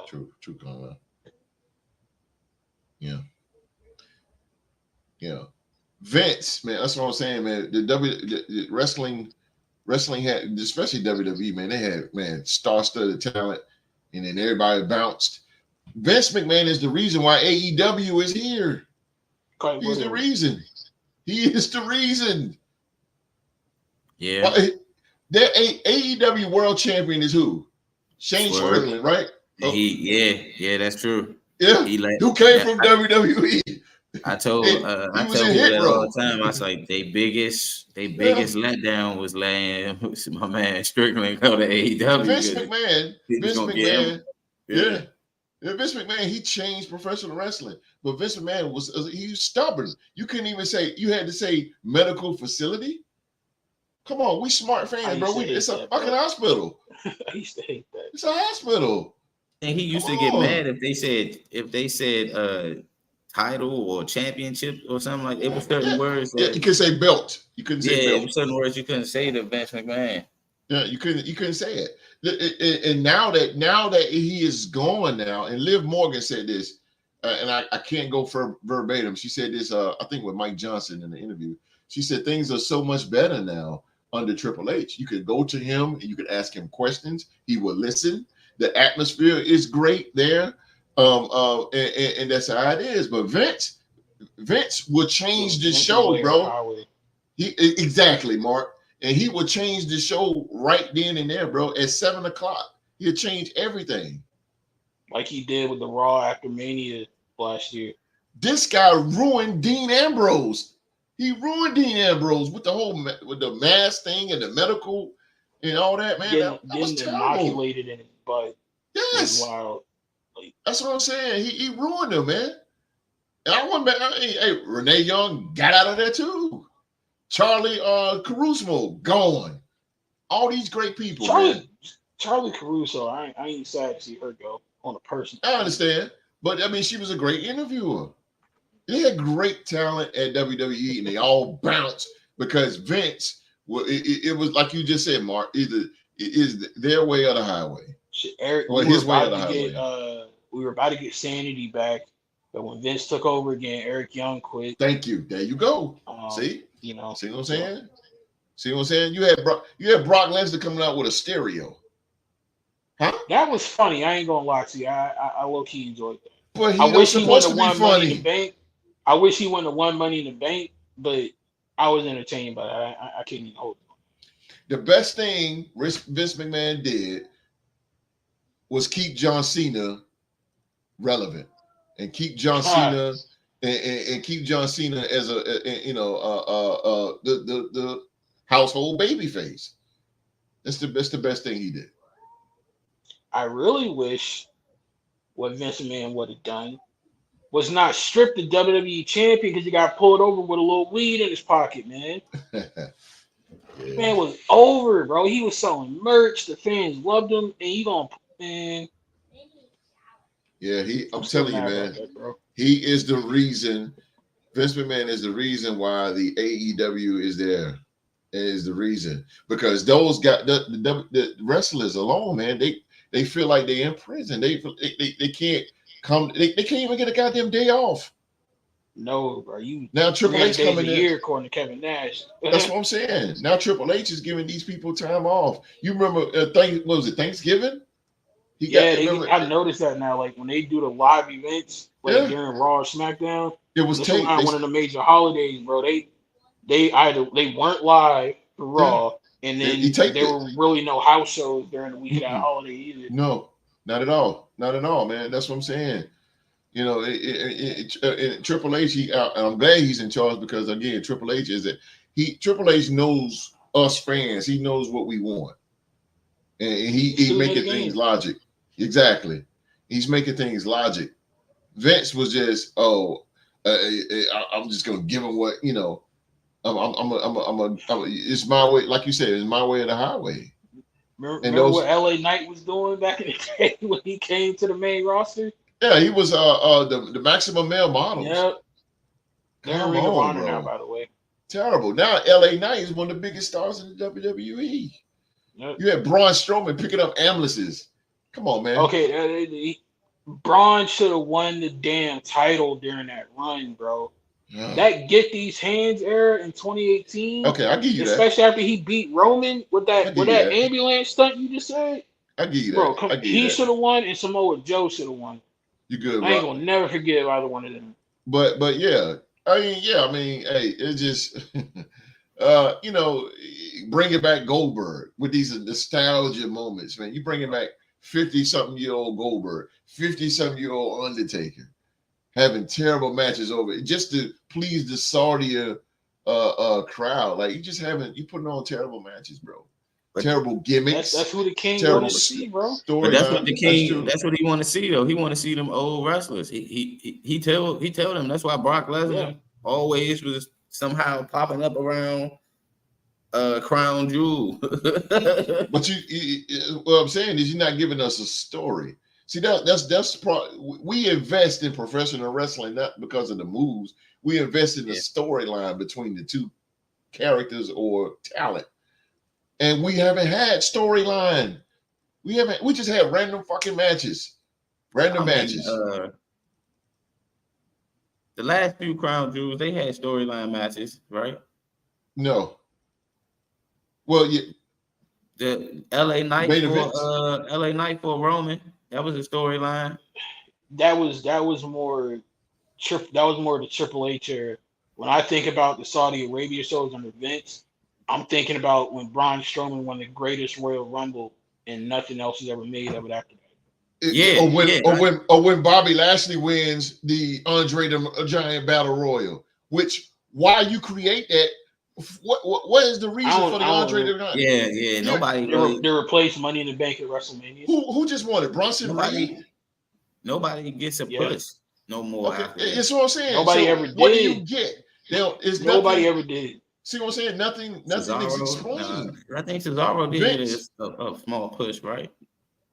True, Conrad. Yeah. Vince, man, that's what I'm saying, man. The wrestling had, especially WWE, man, they had star-studded talent, and then everybody bounced. Vince McMahon is the reason why AEW is here. He's the reason. He is the reason. Yeah. Their AEW world champion is who? Shane Strickland, right? Yeah, that's true. Yeah. Who came from WWE? I told people that all the time. I was like, they biggest letdown was laying my man Strickland go to AEW. Vince McMahon. Yeah, Vince McMahon, he changed professional wrestling. But Vince McMahon was stubborn. You couldn't even say, you had to say medical facility. Come on, we smart fans, bro. It's a fucking hospital. I used to hate that. It's a hospital. And he used to get mad if they said title or championship or something like it was certain words. You could say belt. You couldn't say belt. It was certain words you couldn't say to Vince McMahon. Yeah, you couldn't say it. And now that he is gone now, and Liv Morgan said this, and I can't go for verbatim. She said this, I think with Mike Johnson in the interview. She said things are so much better now under Triple H. You could go to him and you could ask him questions. He will listen. The atmosphere is great there. And that's how it is. But Vince will change the show, bro. Exactly, Mark. And he will change the show right then and there, bro. At 7:00, he'll change everything. Like he did with the Raw after Mania last year. This guy ruined Dean Ambrose. He ruined Dean Ambrose with the mask thing and the medical and all that, man. That was terrible. Inoculated in it, but yes, wild. That's what I'm saying. He ruined him, man. And I went back. Hey, Renee Young got out of there too. Charlie Caruso gone. All these great people. Charlie Caruso. I ain't sad to see her go on a person. I understand, but I mean, she was a great interviewer. They had great talent at WWE, and they all bounced because Vince. Well, it was like you just said, Mark. Either it is their way or the highway. Eric, his way or the highway. We were about to get Sanity back, but when Vince took over again, Eric Young quit. Thank you. There you go. See what I'm saying? See what I'm saying? You had Brock Lesnar coming out with a stereo. Huh? That was funny. I ain't gonna lie to you. I low key enjoyed that. But I wish he wouldn't have won Money in the Bank. I wish he wouldn't have won Money in the Bank, but I was entertained by that. I couldn't even hold it. The best thing Vince McMahon did was keep John Cena relevant and keep John Cena and keep John Cena as the household babyface. That's the best thing he did. I really wish what Vince McMahon would have done was not strip the WWE champion because he got pulled over with a little weed in his pocket, man. Yeah. Man was over, bro. He was selling merch. The fans loved him, and man. Yeah, I'm telling you, man. He is the reason. Vince McMahon is the reason why the AEW is there. It is the reason because those guys, the wrestlers alone, man, they feel like they're in prison. They can't come. They can't even get a goddamn day off. No, bro. You Now Triple 300 H days coming a in. year, according to Kevin Nash. That's what I'm saying. Now Triple H is giving these people time off. You remember what was it, Thanksgiving? He got remember I noticed that now. Like when they do the live events, like yeah, during Raw or SmackDown, it was this taped. around one of the major holidays, bro. They either they weren't live for Raw, and He then taped there it. were really no house shows during the week of that Mm-mm. holiday either. No, not at all. Not at all, man. That's what I'm saying. You know, Triple H, and I'm glad he's in charge because again, Triple H Triple H knows us fans. He knows what we want, and he making things logic. Exactly, he's making things logic. Vince was just, I'm just gonna give him what you know. It's my way, like you said, it's my way or the highway. Remember what LA Knight was doing back in the day when he came to the main roster? Yeah, he was the maximum male models. Yep. They're in Ring of Honor now, by the way. Terrible. Now LA Knight is one of the biggest stars in the WWE. Yep. You had Braun Strowman picking up ambulances. Come on, man. Okay, Braun should have won the damn title during that run, bro. That Get These Hands era in 2018. Okay, I give you especially after he beat Roman with that ambulance stunt you just said. I give you bro, that. He should have won, and Samoa Joe should have won. You good? I ain't gonna never forget either one of them. But yeah, I mean, hey, it's just you know, bringing back Goldberg with these nostalgia moments, man. You bringing back 50-something-year-old Goldberg, 50-something-year-old Undertaker, having terrible matches over just to please the Saudi crowd. Like you putting on terrible matches, bro. But terrible gimmicks. That's who the king wanted to see, bro. But that's what the king. That's what he want to see, though. He want to see them old wrestlers. He tell them that's why Brock Lesnar always was somehow popping up around Crown Jewel. But what I'm saying is you're not giving us a story. See, we invest in professional wrestling not because of the moves. We invest in the storyline between the two characters or talent. And we haven't had storyline. We just had random fucking matches. The last few Crown Jewels, they had storyline matches, right? No. Well, yeah. The LA Knight for Roman. That was a storyline. That was more the Triple H era. When I think about the Saudi Arabia shows and events, I'm thinking about when Braun Strowman won the greatest Royal Rumble and nothing else was ever made of it after that. Or when Bobby Lashley wins the Andre the Giant Battle Royal, which why you create that? What is the reason for the Andre the Giant? Yeah. Nobody. They replaced Money in the Bank at WrestleMania. Who just won it? Bronson Reed. Nobody gets a push no more. Okay. That's what I'm saying. Nobody ever did. What do you get? Nobody ever did. See what I'm saying? Nothing is explained. I think Cesaro did a small push, right?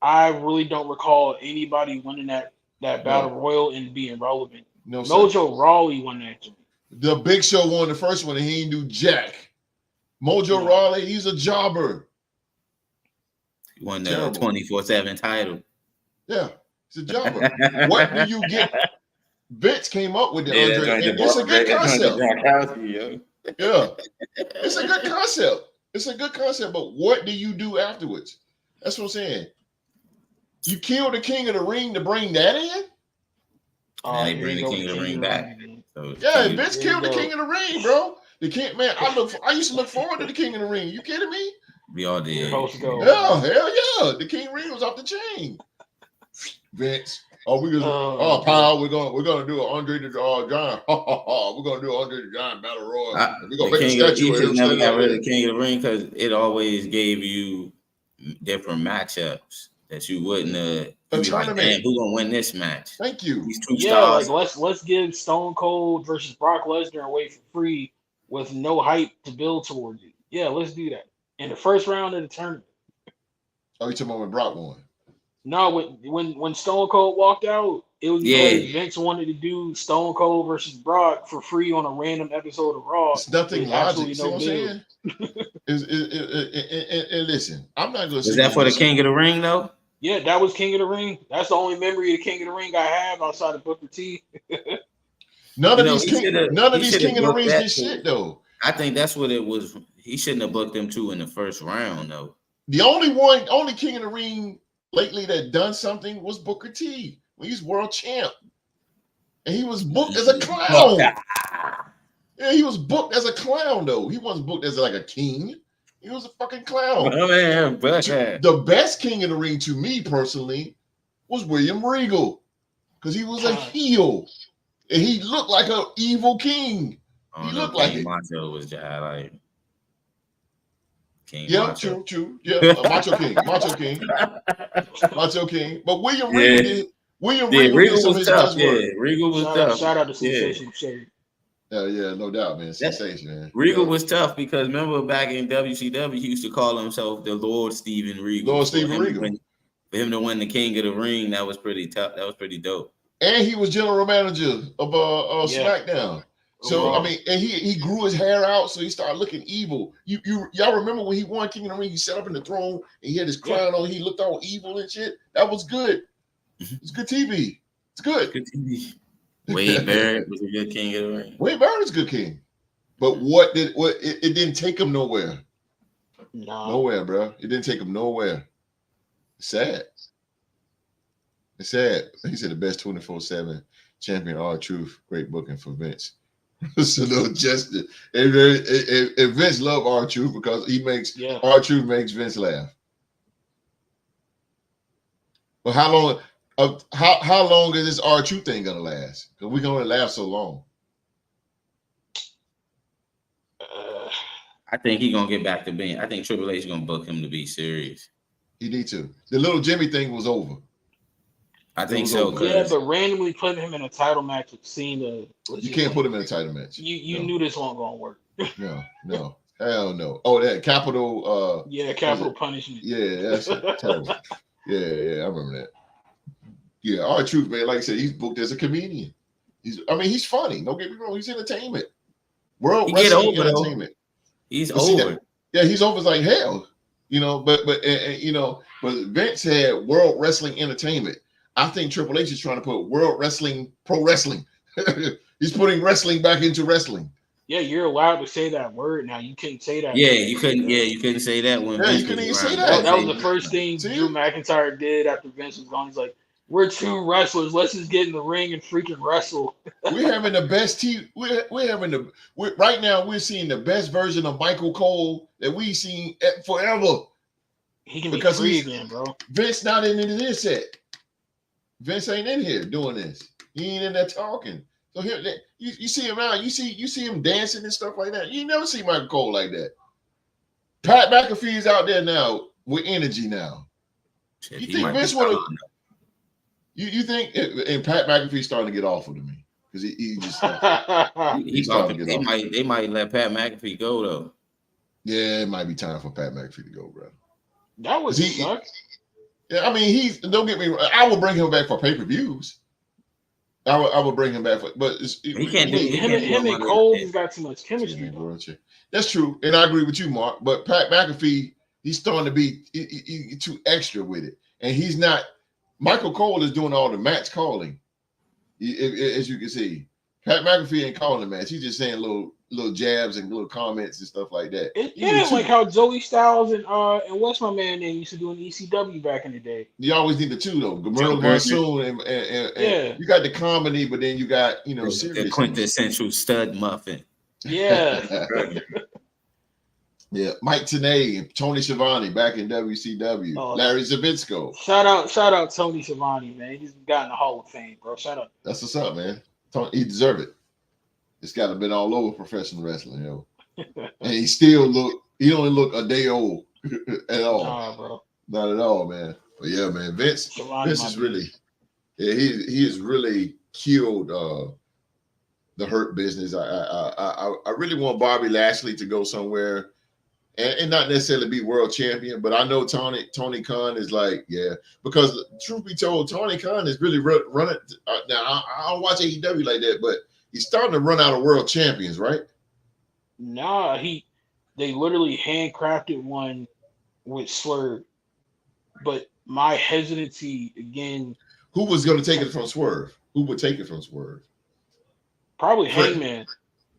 I really don't recall anybody winning that Battle Royal and being relevant. No, Mojo Rawley won that. The Big Show won the first one and he didn't do jack. Mojo Rawley, he's a jobber. He won the 24/7 title. Yeah, he's a jobber. What do you get? Vince came up with the Andre. It's a good concept. Yeah, it's a good concept. It's a good concept, but what do you do afterwards? That's what I'm saying. You kill the King of the Ring to bring that in? They bring the King of the Ring back. So, Vince killed the King of the Ring, bro. The King, man. I used to look forward to the King of the Ring. You kidding me? We all did. Yeah, hell yeah. The King Ring was off the chain. Vince. We're gonna do an Andre the Giant. We're gonna do an Andre the Giant Battle Royal. We're gonna make a statue of him. Never got rid of the King of the Ring because it always gave you different matchups that you wouldn't. Like, damn, who gonna win this match? Thank you. These two stars. Like let's give Stone Cold versus Brock Lesnar away for free with no hype to build towards it. Yeah, let's do that in the first round of the tournament. Oh, you talking about when Brock won? No, when Stone Cold walked out, it was because Vince wanted to do Stone Cold versus Brock for free on a random episode of Raw. It's nothing logic. See what I'm saying? And listen, I'm not going to say. Is that for the King of the Ring, though? Yeah, that was King of the Ring. That's the only memory of the King of the Ring I have outside of Booker T. None You of know, these King of the Rings that did shit though. I think that's what it was. He shouldn't have booked them two in the first round, though. The only King of the Ring lately that done something was Booker T. When he's world champ, and he was booked as a clown. Yeah, he was booked as a clown though. He wasn't booked as like a king. He was a fucking clown. Oh, man, The best King of the Ring to me personally was William Regal, because he was a heel and he looked like an evil king. He looked like it. Macho was just like King. Yeah, Macho. true. Yeah, Macho King. But William Regal did. Regal was tough. Regal was tough. Shout out to Sensation Sherry. Yeah, no doubt, man. Sensation, man. Regal was tough because remember back in WCW, he used to call himself the Lord Steven Regal. For him to win the King of the Ring, that was pretty tough. That was pretty dope. And he was general manager of SmackDown. So I mean, and he grew his hair out, so he started looking evil. Y'all remember when he won King of the Ring? He sat up in the throne and he had his crown on. He looked all evil and shit. That was good. It's good TV. It's good. Good TV. Wade Barrett was a good King of the Ring. Wade Barrett is a good king, but it didn't take him nowhere. No. Nowhere, bro. It didn't take him nowhere. It's sad. It's sad. He said the best 24/7 champion, R-Truth. Great booking for Vince. So no justice. And Vince loved R-Truth because R-Truth makes Vince laugh. But how long is this R-Truth thing gonna last? Because we can only last so long. I think he's gonna get back to being. I think Triple H is gonna book him to be serious. He need to. The little Jimmy thing was over. I think so. Yeah, but randomly putting him in a title match with Cena. You can't put him in a title match. You knew this wasn't gonna work. No. Hell no. Oh, that capital capital punishment. Yeah, that's terrible. Yeah, I remember that. Yeah, R-Truth, man, like I said, he's booked as a comedian. He's funny. Don't get me wrong, he's entertainment. World wrestling entertainment. He's over. He's over like hell. But Vince had World Wrestling Entertainment. I think Triple H is trying to put World Wrestling, Pro Wrestling. He's putting wrestling back into wrestling. Yeah, you're allowed to say that word now. You couldn't say that. Yeah, you couldn't. Yeah, you couldn't say that when. Yeah, you couldn't even say that. That was the first thing Drew McIntyre did after Vince was gone. He's like, "We're two wrestlers. Let's just get in the ring and freaking wrestle." We're having the best team. Right now. We're seeing the best version of Michael Cole that we've seen forever. He can be free again, bro. Vince not in this set. Vince ain't in here doing this. He ain't in there talking. So here, you see him out. You see him dancing and stuff like that. You never see Michael Cole like that. Pat McAfee's out there now with energy now. You think Vince would have? You think? And Pat McAfee's starting to get awful to me because he just he's starting to get awful. They might let Pat McAfee go though. Yeah, it might be time for Pat McAfee to go, bro. That would suck. Yeah, I mean, don't get me wrong. I will bring him back for pay-per-views. I would bring him back for, but he can't do him and Cole has got too much chemistry. That's true, and I agree with you, Mark. But Pat McAfee, he's starting to be too extra with it, and he's not. Michael Cole is doing all the match calling, as you can see. Pat McAfee ain't calling the match; he's just saying little jabs and little comments and stuff like that. It's like how Joey Styles and what's my man name used to do in ECW back in the day. You always need the two though. Gorilla Monsoon and you got the comedy, but then you got serious. The quintessential stud muffin. Yeah. Yeah, Mike Tenay and Tony Schiavone back in WCW. Larry Zbyszko. Shout out Tony Schiavone, man. He's got in the Hall of Fame, bro. Shout out. That's what's up, man. He deserve it. It's got to been all over professional wrestling, and he only look a day old at all. Nah, bro. Not at all, man. But yeah, man, Vince is really, he has really killed the Hurt business. I really want Bobby Lashley to go somewhere and not necessarily be world champion, but I know Tony Khan is like, because truth be told, Tony Khan is really running. Now I don't watch AEW like that, but he's starting to run out of world champions, right? Nah, they literally handcrafted one with Swerve. But my hesitancy again. Who was going to take it from Swerve? Who would take it from Swerve? Probably Fresh. Hangman.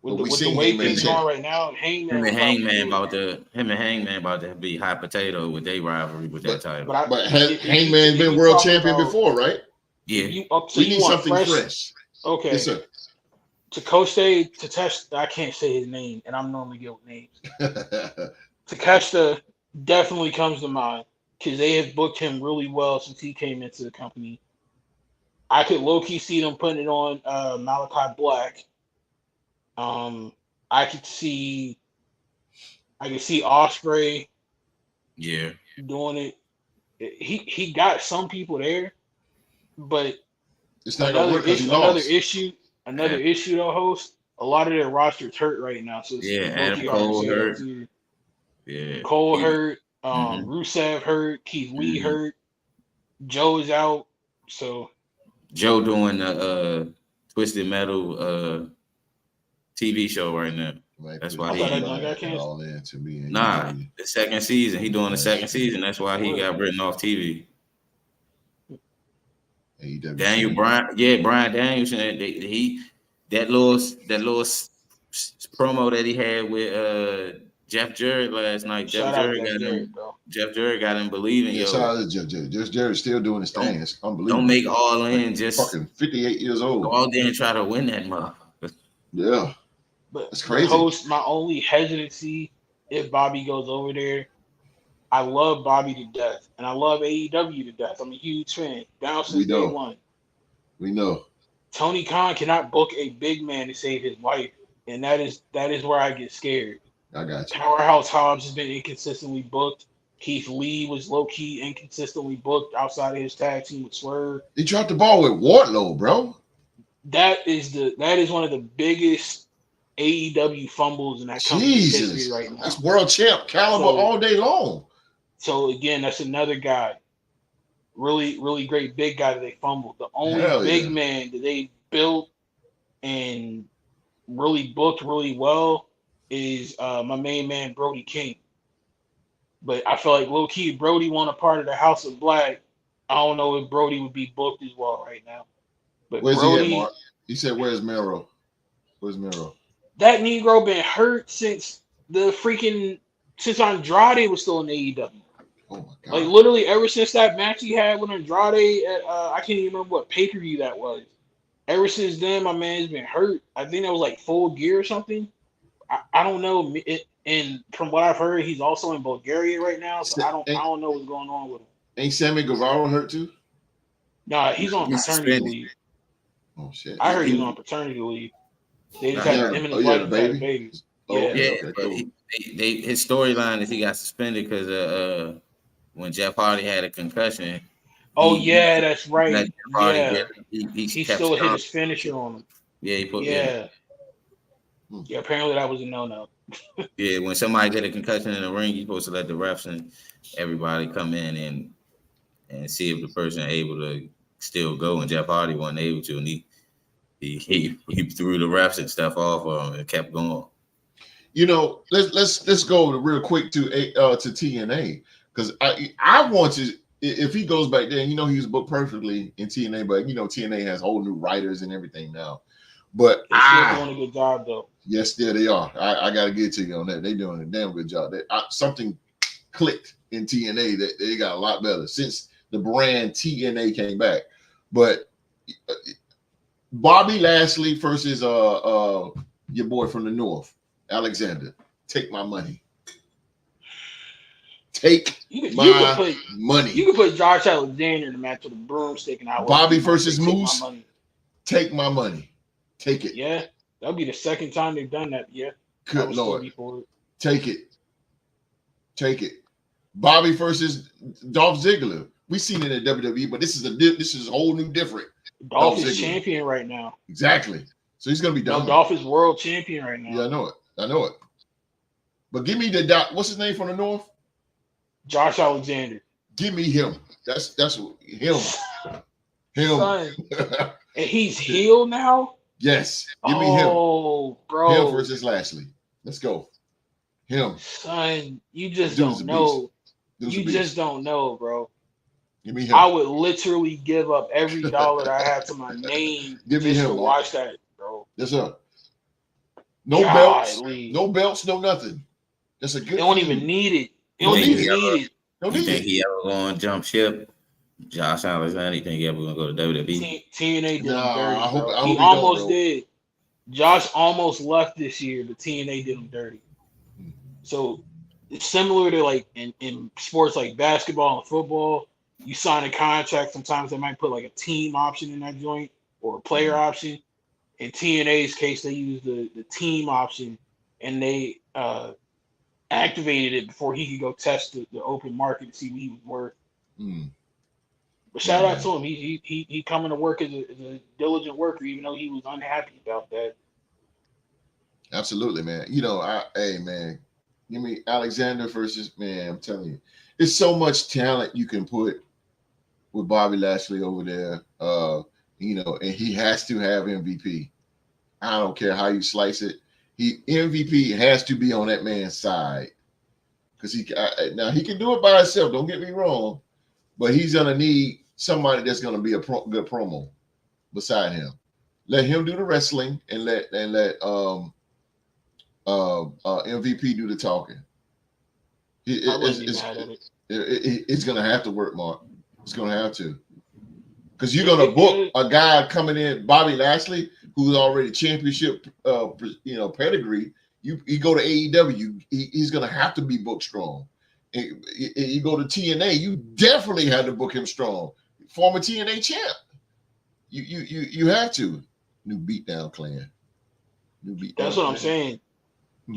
But With we the seen way Hangman things champ. going right now, Hangman. Him would and probably Hangman do it. about to be hot potato with their rivalry with that title. But Hangman's been world champion before, right? Yeah. So we you need want something fresh. Okay. Yes, sir. Takeshita, I can't say his name, and I'm normally good with names. Takeshita definitely comes to mind because they have booked him really well since he came into the company. I could low-key see them putting it on Malachi Black. I could see Ospreay doing it. He got some people there, but it's not gonna work because he lost. Another issue though, host. A lot of their roster's hurt right now. So Adam Cole hurt. Yeah, Cole hurt. Rusev hurt. Keith Lee hurt. Joe is out. So Joe doing the Twisted Metal TV show right now. That's why he all in to me. Nah, the second season. He doing the second season. That's why he got written off TV. Daniel Bryan, Bryan Danielson. That little promo that he had with Jeff Jarrett last night. Jeff Jarrett got him believing. Shout out to Jeff Jarrett. Jeff Jarrett's still doing his thing. It's unbelievable. Don't make All In just fucking 58 years old. Go out there and try to win that motherfucker. Yeah. But that's crazy. Host, my only hesitancy if Bobby goes over there, I love Bobby to death, and I love AEW to death. I'm a huge fan. Down since day one. We know. Tony Khan cannot book a big man to save his life, and that is where I get scared. I got you. Powerhouse Hobbs has been inconsistently booked. Keith Lee was low-key inconsistently booked outside of his tag team with Swerve. He dropped the ball with Wardlow, bro. That is one of the biggest AEW fumbles in that company's history right now. That's world champ caliber all day long. So again, that's another guy, really, really great big guy that they fumbled. The only big man that they built and really booked really well is my main man Brody King. But I feel like low key Brody won a part of the House of Black. I don't know if Brody would be booked as well right now. But where's Brody, he at, Mark? He said, "Where's Mero? Where's Mero?" That Negro been hurt since Andrade was still in AEW. Oh my God. Like literally ever since that match he had with Andrade at I can't even remember what pay-per-view that was. Ever since then, my man's been hurt. I think that was like Full Gear or something. I don't know. And from what I've heard, he's also in Bulgaria right now. So I don't know what's going on with him. Ain't Sammy Guevara hurt too? Nah, he's on paternity leave. Oh shit! I heard he was on paternity leave. They just had him and his wife had a baby. His storyline is he got suspended because when Jeff Hardy had a concussion. That's right. He still hit his finisher on him. Yeah, he put Yeah, apparently that was a no-no. Yeah, when somebody get a concussion in the ring, you're supposed to let the refs and everybody come in and see if the person able to still go. And Jeff Hardy wasn't able to, and he threw the refs and stuff off of him and kept going. You know, let's go real quick to TNA, because I want to. If he goes back there, he was booked perfectly in TNA, but TNA has whole new writers and everything now. But they're doing a good job though. Yes, they are. I got to get to you on that. They're doing a damn good job. Something clicked in TNA that they got a lot better since the brand TNA came back. But Bobby Lashley versus your boy from the North, Alexander. Take my money. Money. You could put Josh Alexander in the match with a broomstick and Bobby versus Moose. Take my money. Take it. Yeah, that'll be the second time they've done that. Yeah. Good Lord. Take it. Bobby versus Dolph Ziggler. We've seen it at WWE, but this is a whole new different. Dolph is champion right now. Exactly. So he's gonna be done. Dolph is world champion right now. Yeah, I know it. But give me what's his name from the North? Josh Alexander. Give me him. That's him. Son. And he's healed now? Yes. Give me him. Oh, bro. Him versus Lashley. Let's go. Him. Son, you just don't know. You just don't know, bro. Give me him. I would literally give up every dollar I have to my name give me just him, to watch that, bro. Yes, sir. No belts, Golly. no belts, no nothing. That's a They good. don't feud. even need it. They You don't don't need even it. need it. Don't You need think it. he ever going to jump ship? Josh Alexander, you think he ever going to go to WWE? TNA did him Nah, dirty, bro. I He hope he don't, almost bro. did. Josh almost left this year, but TNA did him dirty. So it's similar to like in sports like basketball and football. You sign a contract, sometimes they might put like a team option in that joint or a player option. In TNA's case, they used the team option and they activated it before he could go test the open market to see what he was worth. Mm. But shout out Man. to him. He coming to work as a diligent worker, even though he was unhappy about that. Absolutely, man. Hey, man, give me Alexander versus, man, I'm telling you, it's so much talent you can put with Bobby Lashley over there. And he has to have MVP. I don't care how you slice it. MVP has to be on that man's side because now he can do it by himself. Don't get me wrong, but he's gonna need somebody that's gonna be a good promo beside him. Let him do the wrestling and let MVP do the talking. It's gonna have to work, Mark. It's gonna have to, because you're gonna book a guy coming in, Bobby Lashley, who's already championship, pedigree. You go to AEW, he's gonna have to be booked strong. And you go to TNA, you definitely had to book him strong. Former TNA champ. You have to. New Beatdown Clan. That's what I'm saying.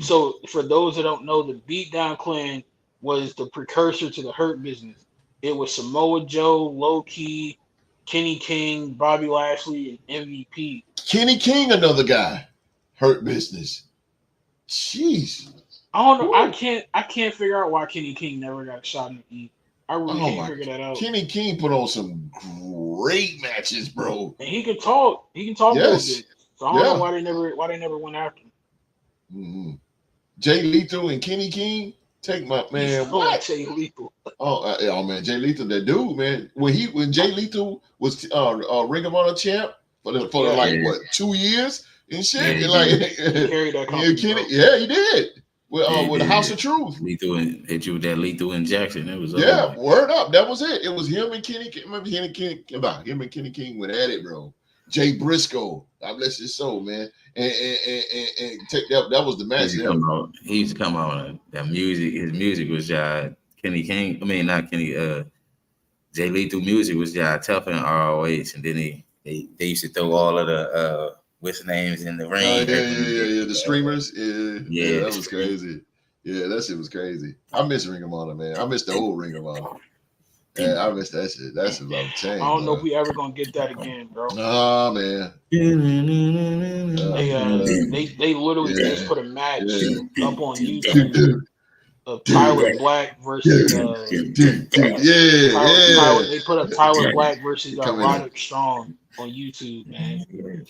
So for those that don't know, the Beatdown Clan was the precursor to the Hurt Business. It was Samoa Joe, Low Key, Kenny King, Bobby Lashley, and MVP. Kenny King, another guy. Hurt Business. Jeez. I don't know. Ooh. I can't figure out why Kenny King never got shot in the E. I really can't figure that out. Kenny King put on some great matches, bro. And he can talk. He can talk a little bit. So I don't know why they never went after him. Mm-hmm. Jay Lethal and Kenny King, take my man. What? Jay Lethal. Oh man, Jay Lethal, that dude, man. When Jay Lethal was Ring of Honor champ for 2 years and shit, he carried that company. He did. With the House of Truth. Lethal hit you with that lethal injection. It was word up. That was it. It was him and Kenny. Remember him and Kenny King went at it, bro. Jay Briscoe, God bless his soul, man. And take that was the match. He used to come on that music. His music was Kenny King. I mean, not Kenny. Jay Lethal music was tough in ROH, and then they used to throw all of the what's names in the ring. The streamers. Yeah, that was crazy. Yeah, that shit was crazy. I miss Ring of Honor, man. I miss the old Ring of Honor. Yeah, I miss that shit. That's about to change. I don't know if we ever gonna get that again, bro. Oh man. They literally just put a match up on YouTube of Tyler Black versus they put up Tyler Black versus Roderick Strong on YouTube, man.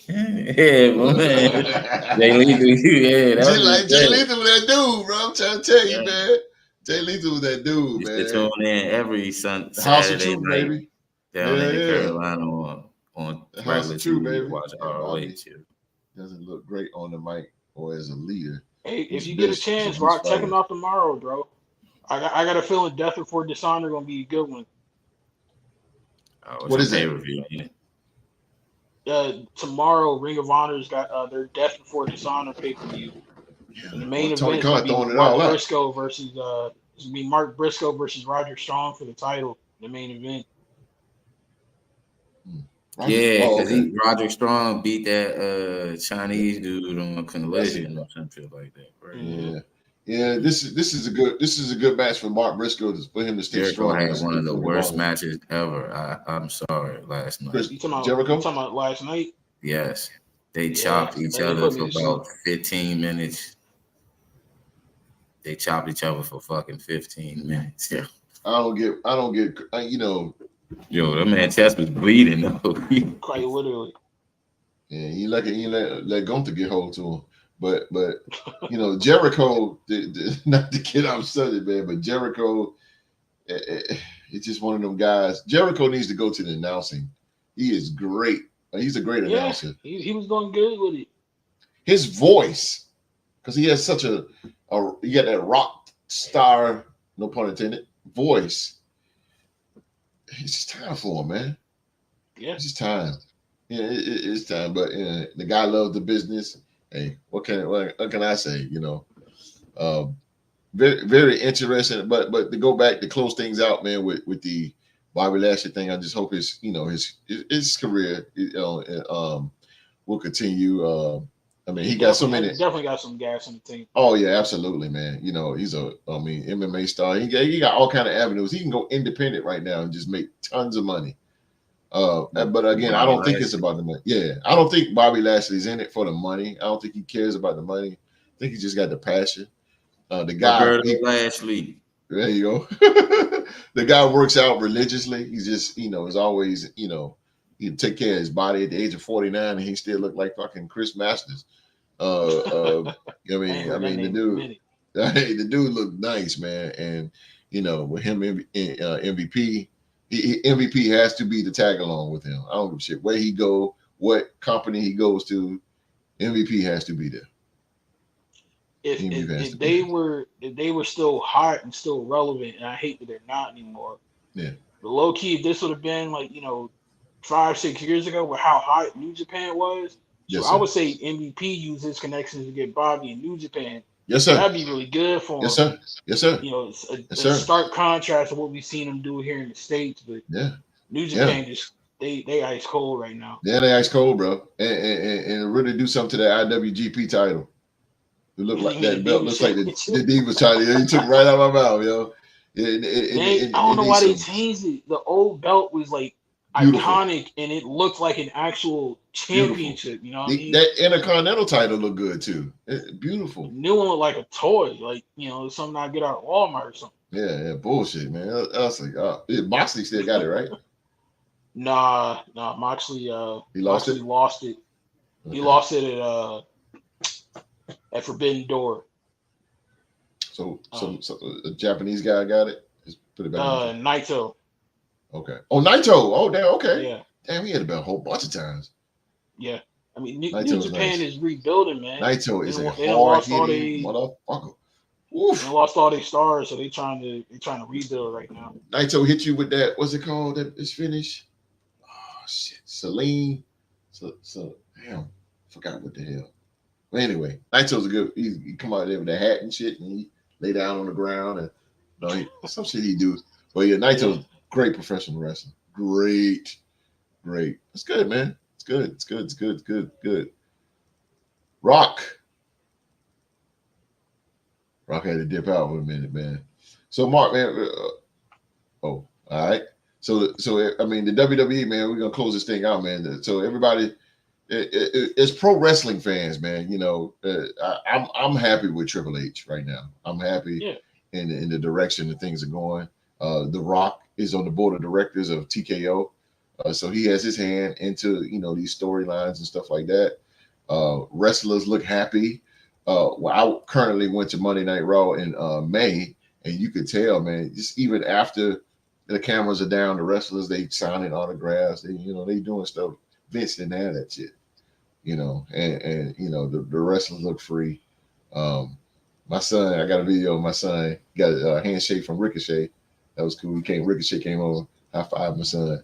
Yeah, man. Jay Lethal, Jay Lethal was that dude, bro. I'm trying to tell you, man. Jay Lethal was that dude, man. Used to tune in every Saturday House of Truth, night baby. Down in Carolina on House of Truth, baby. Watch ROH. Doesn't look great on the mic or as a leader. Hey, if you get a chance, Rock, check him out tomorrow, bro. I got a feeling Death Before Dishonor gonna be a good one. What is that? Review, ain't it? Tomorrow, Ring of Honor's got their Death Before Dishonor pay-per-view. The main event is gonna be Mark Briscoe versus Mark Briscoe versus Roderick Strong for the title. The main event. Yeah, because Roderick Strong beat that Chinese dude on Collision or something like that. Right? Yeah. This is a good match for Mark Briscoe for him to stay strong. Had one of the worst matches ever. I'm sorry, last night. You talking about last night? Yes, they chopped each other for about 15 minutes. They chopped each other for fucking 15 minutes. Yeah. I don't get. Yo, that man's chest was bleeding though. Quite literally. Yeah, you let Gunther get hold to him, but Jericho. Not to get upset, man, but Jericho. It's just one of them guys. Jericho needs to go to the announcing. He is great. He's a great announcer. He was doing good with it. his voice, because he has such a he got that rock star, no pun intended, voice. It's just time for him, man. Yeah. It's just time. Yeah, it's time. But the guy loves the business. Hey, what can I say? You know, very very interesting. But to go back to close things out, man, with the Bobby Lashley thing, I just hope his career will continue. I mean, he got so many. Definitely got some gas in the tank. Oh yeah, absolutely, man. You know, he's MMA star. He got all kind of avenues. He can go independent right now and just make tons of money. But again, I don't think it's about the money. Yeah, I don't think Bobby Lashley's in it for the money. I don't think he cares about the money. I think he just got the passion. The guy Lashley. There you go. The guy works out religiously. He's just, is always, he take care of his body at the age of 49, and he still look like fucking Chris Masters. I mean, the dude looked nice, man. And with him MVP, MVP has to be the tag along with him. I don't give a shit where he go, what company he goes to. MVP has to be there. If they were still hot and still relevant, and I hate that they're not anymore. Yeah. But low key, if this would have been 5-6 years ago, with how hot New Japan was, yes, so I would say MVP used his connections to get Bobby in New Japan. Yes, sir. That'd be really good for him. Yes, sir. Yes, sir. It's a stark contrast to what we've seen him do here in the States. But New Japan just they ice cold right now. Yeah, they ice cold, bro, and really do something to the IWGP title. It looked like that belt looks like the Divas title. Yeah, you took it right out of my mouth, yo. I don't know why they changed it. The old belt was beautiful, iconic, and it looked like an actual championship. Beautiful. You know what I mean? That Intercontinental title looked good too. Beautiful. New one looked like a toy, something I get out of Walmart or something. Yeah, bullshit, man. I was like, Moxley still got it, right? Nah, Moxley. He lost it. Lost it. Okay. He lost it at Forbidden Door. So a Japanese guy got it. Just put it back. Naito. Okay. Oh, Naito. Oh, damn. Okay. Yeah. Damn, he had it a whole bunch of times. Yeah. I mean, New Japan is rebuilding, man. Naito is a hard-hitting motherfucker. Oof. They lost all their stars, so they're trying to rebuild right now. Naito hit you with that. What's it called? That is finished. Oh shit, Celine. So damn, forgot what the hell. But anyway, Naito's a good. He come out there with the hat and shit, and he lay down on the ground and some shit he do. But yeah, Naito's great professional wrestler. Great. It's good, man. It's good. Rock had to dip out for a minute, man. So Mark, man. All right. So I mean, the WWE, man. We're gonna close this thing out, man. So everybody, it's pro wrestling fans, man. I'm happy with Triple H right now. I'm happy in the direction that things are going. The Rock is on the board of directors of TKO, so he has his hand into these storylines and stuff like that. Wrestlers look happy. I currently went to Monday Night Raw in May, and you could tell, man, just even after the cameras are down, the wrestlers, they signing autographs, they doing stuff. Vince didn't have that shit, and the wrestlers look free. My son, I got a video of my son got a handshake from Ricochet. That was cool. Ricochet came over, high five my son.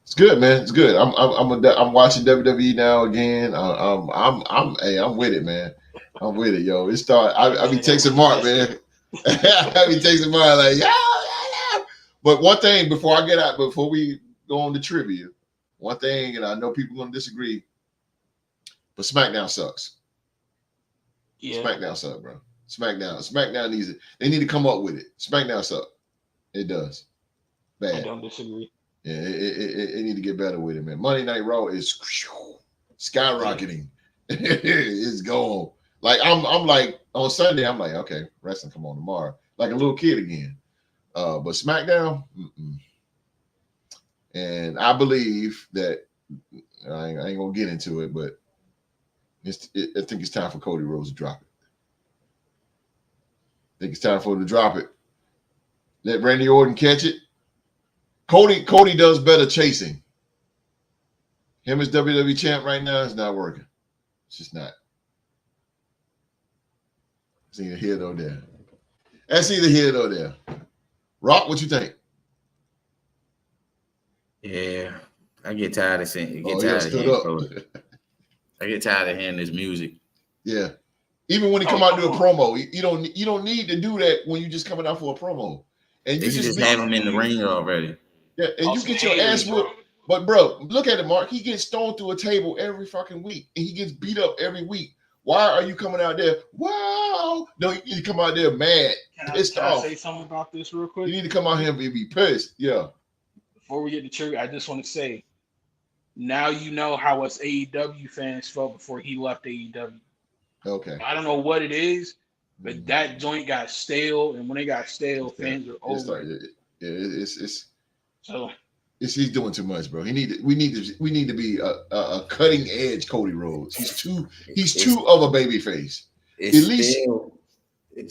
It's good, man. It's good. I'm watching WWE now again. I'm with it, man. I'm with it, yo. It started. I be texting Mark, man. I be texting Mark like, yeah. But one thing before we go on to trivia, one thing, and I know people gonna disagree, but SmackDown sucks. Yeah. SmackDown sucks, bro. SmackDown needs it. They need to come up with it. SmackDown sucks. It does. Bad. I don't disagree. Yeah, it need to get better with it, man. Monday Night Raw is skyrocketing. It's gone. Like I'm like on Sunday, I'm like, okay, wrestling come on tomorrow, like a little kid again. But SmackDown, and I believe that I ain't gonna get into it, but I think it's time for Cody Rhodes to drop it. I think it's time for him to drop it. Let Randy Orton catch it. Cody does better chasing. Him as WWE champ right now is not working. It's just not. It's either here or there. That's either here or there. Rock, what you think? Yeah, I get tired of saying. Oh, yeah, stood up. I get tired of hearing this music. Yeah. Even when he come out to do a promo, you don't need to do that when you just coming out for a promo. And They you should just just have him in the ring already. Yeah, and you get your ass whooped. But bro, look at it, Mark. He gets thrown through a table every fucking week, and he gets beat up every week. Why are you coming out there? Wow! No, you need to come out there mad, pissed off. Can I say something about this real quick? You need to come out here and be pissed. Yeah. Before we get to trivia, I just want to say, now you know how us AEW fans felt before he left AEW. Okay. I don't know what it is, but that joint got stale, and when it got stale, fans are over. He's doing too much, bro. We need to be a cutting edge Cody Rhodes. He's too of a baby face. It's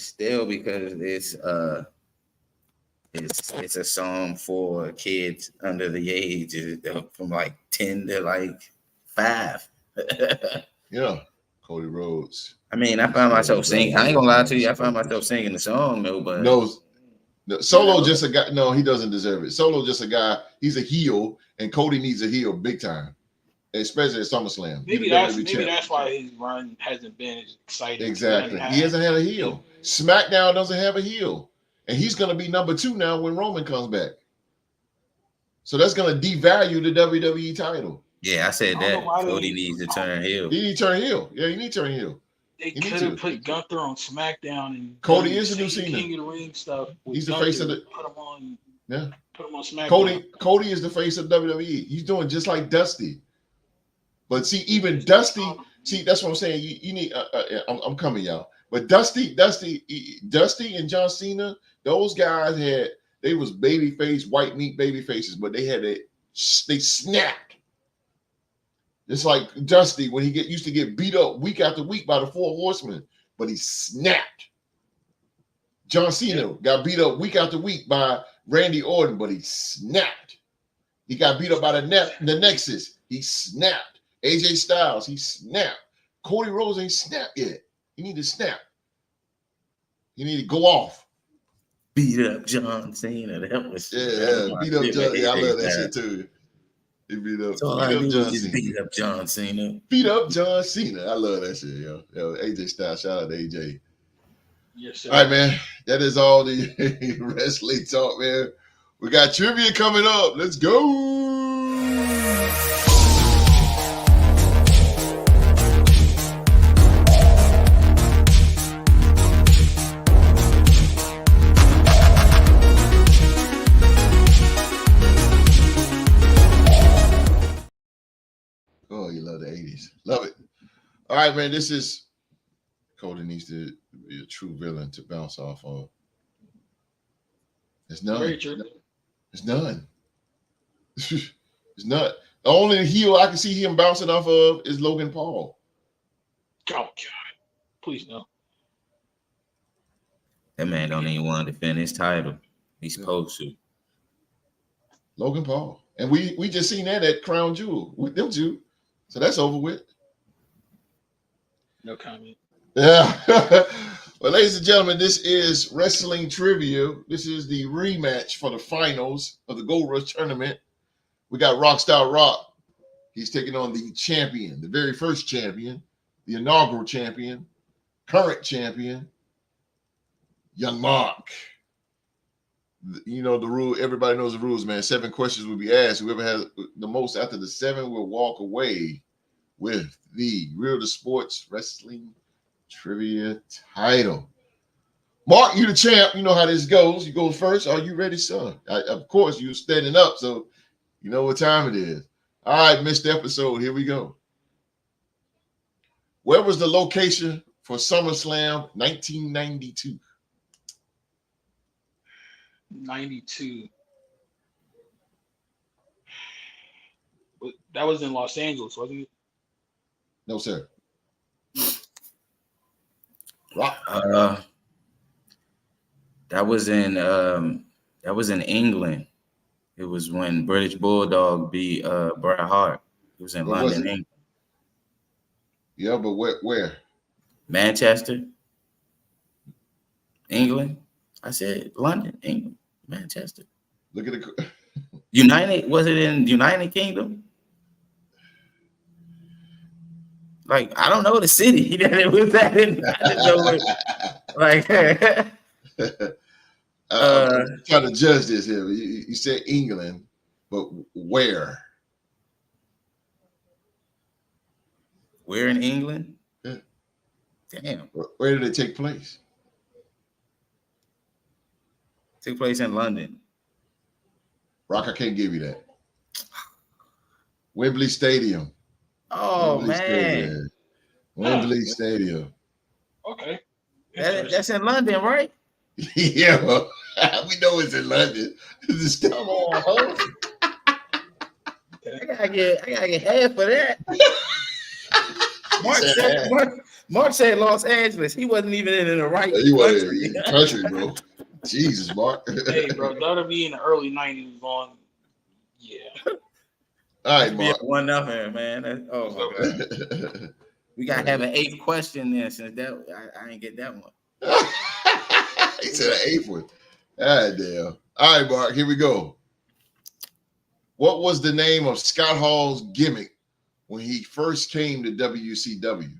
still because it's a song for kids under the age from like 10 to like 5. Yeah, Cody Rhodes. I mean, I found myself singing. I ain't gonna lie to you. I found myself singing the song though, but no, Solo just a guy. No, he doesn't deserve it. Solo just a guy. He's a heel, and Cody needs a heel big time, especially at SummerSlam. Maybe that's why his run hasn't been as exciting. Exactly. He hasn't had a heel. SmackDown doesn't have a heel, and he's going to be number 2 now when Roman comes back. So that's going to devalue the WWE title. Yeah, I said that. Cody needs to turn heel. He needs to turn heel. Yeah, he needs to turn heel. They could have put Gunther on SmackDown and Cody is the new Cena. King of the Ring stuff. He's the face of the. Put him on. Yeah. Put him on SmackDown. Cody is the face of WWE. He's doing just like Dusty. But see, even Dusty. See, that's what I'm saying. You need. I'm coming, y'all. But Dusty, and John Cena. Those guys they was baby face, white meat baby faces, but they snapped. It's like Dusty when he used to get beat up week after week by the 4 Horsemen, but he snapped. John Cena got beat up week after week by Randy Orton, but he snapped. He got beat up by the Nexus. He snapped. AJ Styles, he snapped. Cody Rhodes ain't snapped yet. He need to snap. He need to go off. Beat up John Cena. That was beat up John. Yeah, I love that shit too. He beat up John Cena. Beat up John Cena. I love that shit, yo. AJ Styles. Shout out to AJ. Yes, sir. All right, man. That is all the wrestling talk, man. We got trivia coming up. Let's go. Oh, you love the 80s. Love it. All right, man. This is Cody needs to be a true villain to bounce off of. It's none. Very true. It's none. It's not. The only heel I can see him bouncing off of is Logan Paul. Oh, God. Please no. That man don't even want to defend his title. He's supposed to. Logan Paul. And we just seen that at Crown Jewel with them two. So that's over with. No comment. Yeah. Well, ladies and gentlemen, this is Wrestling Trivia. This is the rematch for the finals of the Gold Rush tournament. We got Rockstar Rock. He's taking on the champion, the very first champion, the inaugural champion, current champion, Young Mark. You know the rule. Everybody knows the rules, man. 7 questions will be asked. Whoever has the most after the 7 will walk away with the Real to Sports Wrestling Trivia title. Mark, you the champ. You know how this goes. You go first. Are you ready, son? Of course, you're standing up, so you know what time it is. All right, missed episode. Here we go. Where was the location for SummerSlam 1992? 92. That was in Los Angeles, wasn't it? No, sir. Rock. That was in England. It was when British Bulldog beat Bret Hart. It was in Where was London, it? England. Yeah, but where? Manchester, England. I said London, England, Manchester. Look at the United, was it in United Kingdom? Like, I don't know the city that it was at. I didn't know it. Like, I'm trying to judge this here. You said England, but where? we're in England. Yeah. Damn, Where did it take place? took place in London. Rock, I can't give you that. Wembley Stadium. Oh Wembley man, Stadium. Wembley Stadium. Okay. that's in London, right? Yeah, well, we know it's in London. Come on, host. I gotta get half for that. Mark said Los Angeles. He wasn't even in the right You country. country, bro. Jesus, Mark. Hey, bro, WWE in the early 90s was on. Yeah. All right, Be Mark. 1-0, man. Oh my god. We gotta have an 8th question then, since that I ain't get that one. He said an 8th one. Ah, damn. All right, Mark, here we go. What was the name of Scott Hall's gimmick when he first came to WCW?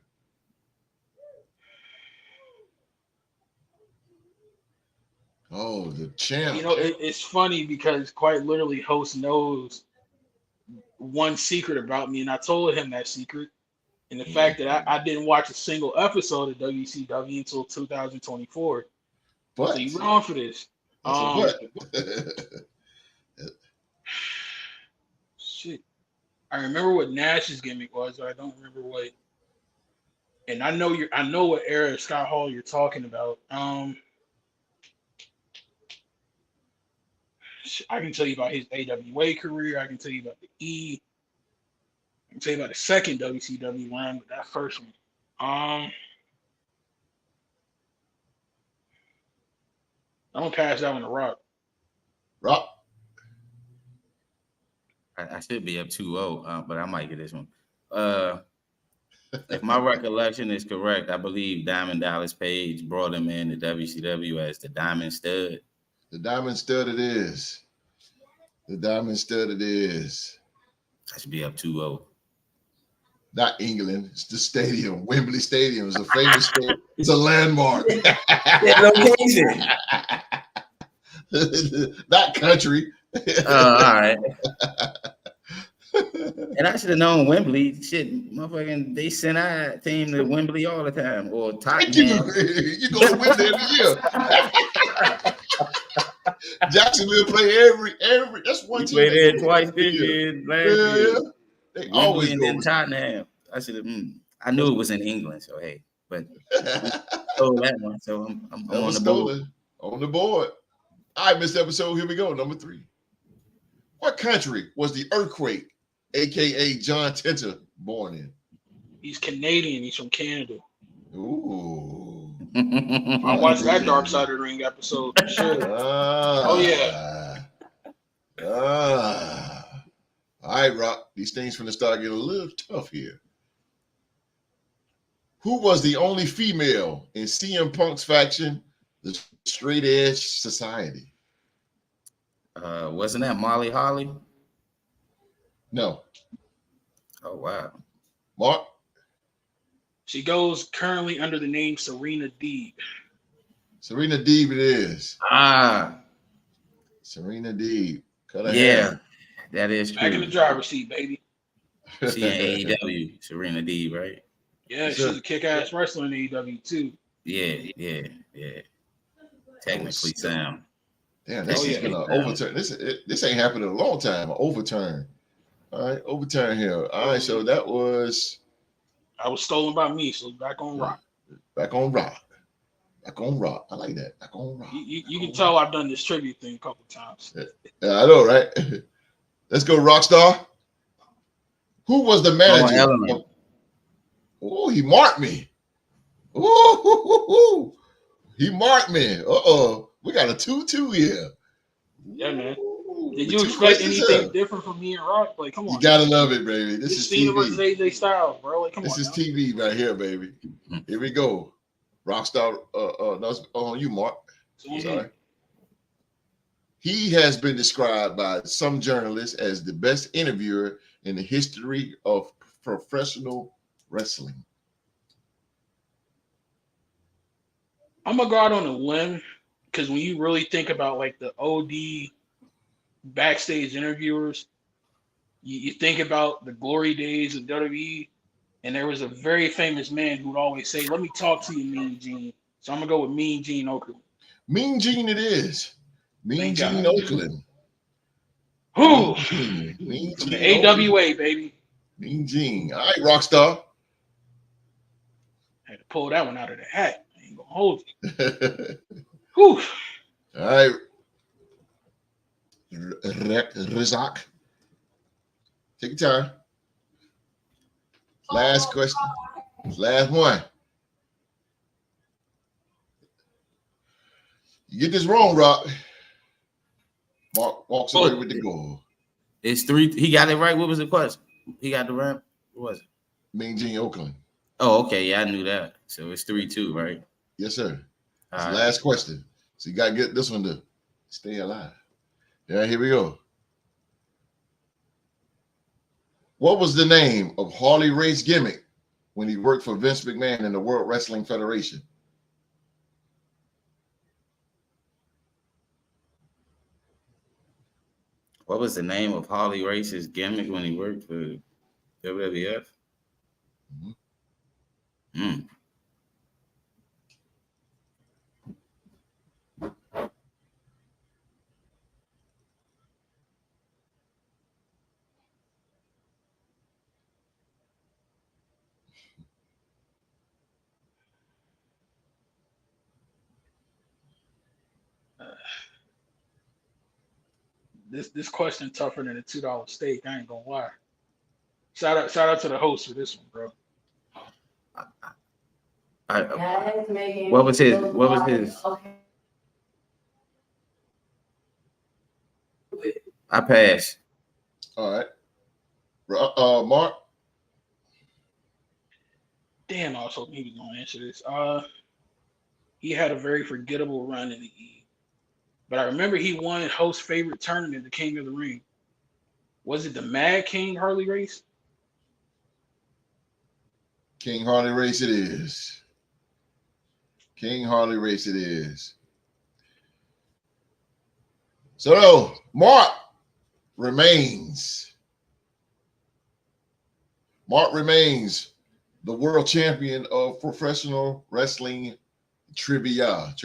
Oh, the champ. You know, it's funny because quite literally, host knows one secret about me, and I told him that secret. And the fact that I didn't watch a single episode of WCW until 2024. But So you wrong for this. Shit. I remember what Nash's gimmick was, but I don't remember what. And I know what era of Scott Hall you're talking about. I can tell you about his AWA career. I can tell you about the E. I can tell you about the second WCW run, but that first one. I'm gonna pass that one to Rock. Rock. I should be up 2-0, but I might get this one. If my recollection is correct, I believe Diamond Dallas Page brought him in to WCW as the Diamond Stud. The Diamond Stud it is. The Diamond Stud it is. I should be up 2-0. Not England. It's the stadium. Wembley Stadium is a famous stadium. It's a landmark. Location. Not country. All right. And I should have known Wembley. Shit, motherfucking, they send our team to Wembley all the time. Or Tottenham. You go to Wembley every year. Jacksonville play every. That's one team. Played there twice this year, last year. They Wembley always and go. then Tottenham. I should have. I knew it was in England, so hey, but stole that one. So I'm That on was the board. stolen. On the board. All right, Mr. Episode. Here we go. Number 3. What country was the Earthquake, aka John Tenta, born in? He's Canadian. He's from Canada. Ooh. I watched that Dark Side of the Ring episode for sure. Oh yeah. All right, Rock. These things from the start get a little tough here. Who was the only female in CM Punk's faction, the Straight Edge Society? Wasn't that Molly Holly? No. Oh wow. Mark? She goes currently under the name Serena Deeb. Serena Deeb it is. Serena Deeb. Cut her hair. That is true. Back in the driver's seat, baby. She in AEW, Serena Deeb, right? Yeah, she's a kick-ass wrestler in AEW too. Yeah. Technically sound. Damn, this is gonna overturn. This ain't happened in a long time. An overturn. All right, overturn here. All right, so that was. I was stolen by me, so back on Rock. Back on Rock. Back on Rock. I like that. Back on Rock. You can tell I've done this tribute thing a couple times. Yeah, I know, right? Let's go, Rockstar. Who was the manager? Oh, he marked me. Ooh, he marked me. We got a 2-2 here. Yeah, man. Did The you two expect questions anything up. different from me and Rock? Like, come on. You gotta love it, baby. This It's is Cena versus TV. AJ Styles, bro. Like, come This on. is now. TV right here, baby. Here we go. Rockstar. That's on you, Mark. It's on Sorry. me. He has been described by some journalists as the best interviewer in the history of professional wrestling. I'm gonna go out on a limb because when you really think about like the OD backstage interviewers, you think about the glory days of WWE, and there was a very famous man who would always say, "Let me talk to you, Mean Gene." So I'm gonna go with Mean Gene Okerlund. Mean Gene it is. Mean Thank Gene God. Okerlund. Whew. Mean From Gene the AWA, Okerlund. baby. Mean Gene. All right, Rockstar. Had to pull that one out of the hat. I ain't gonna hold you. All Whew. right. Rizak. Take your time. Last question. Last one. You get this wrong, Rock. Mark walks away with the goal. It's 3. He got it right. What was the question? He got the right. What was it? Mean Gene Okerlund. Oh, okay. Yeah, I knew that. So it's 3-2, right? Yes, sir. That's the All right. last question. So you got to get this one to stay alive. Yeah, here we go. What was the name of Harley Race's gimmick when he worked for Vince McMahon in the World Wrestling Federation? What was the name of Harley Race's gimmick when he worked for WWF? Mhm. This question tougher than a $2 steak. I ain't gonna lie. Shout out to the host for this one, bro. What was his? What was his? I pass. All right. Mark? Damn, I was hoping he was gonna answer this. He had a very forgettable run in the E. But I remember he won host favorite tournament, the King of the Ring. Was it the Mad King Harley Race? King Harley Race it is. King Harley Race it is. So Mark remains. Mark remains the world champion of professional wrestling trivia.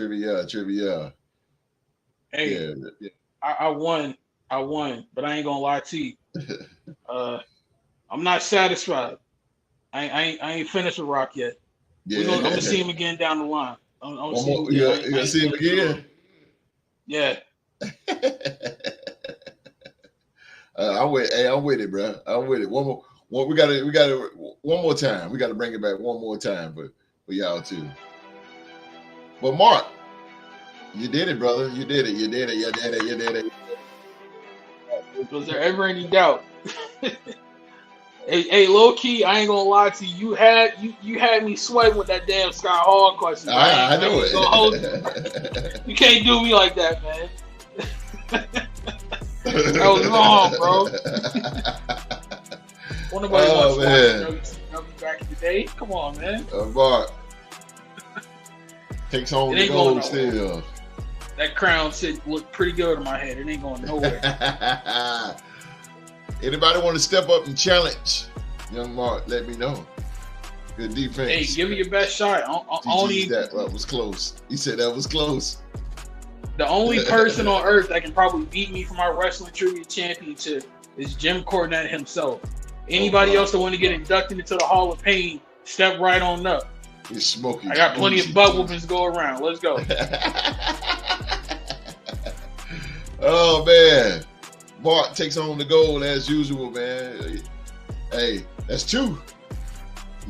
Hey, Yeah. I won, but I ain't gonna lie to you. I'm not satisfied. I ain't finished with Rock yet. Yeah. I'm gonna see him again down the line. I'm gonna see him One more, again. you gonna see him again? Yeah. I'm with it, bro. I'm with it. One more. We got to one more time. We got to bring it back one more time for y'all too. But Mark, you did it, brother. You did it. Was there ever any doubt? Hey, low key, I ain't gonna lie to you. You had me sweating with that damn Scott Hall question. I know ain't gonna hold you. You can't do me like that, man. That was wrong, bro. Nobody wants to watch WCW back in the day. Come on, man. Mark takes home It the ain't going gold still. That crown looked pretty good on my head. It ain't going nowhere. Anybody want to step up and challenge young Mark? Let me know. Good defense. Hey, give it your best shot. That was close. He said that was close. The only person on earth that can probably beat me for my wrestling trivia championship is Jim Cornette himself. Anybody else that want to get inducted into the Hall of Fame, step right on up. It's smoking. I got plenty of butt whoopings to go around. Let's go. Oh man, Mark takes home the gold as usual, man. Hey, that's two.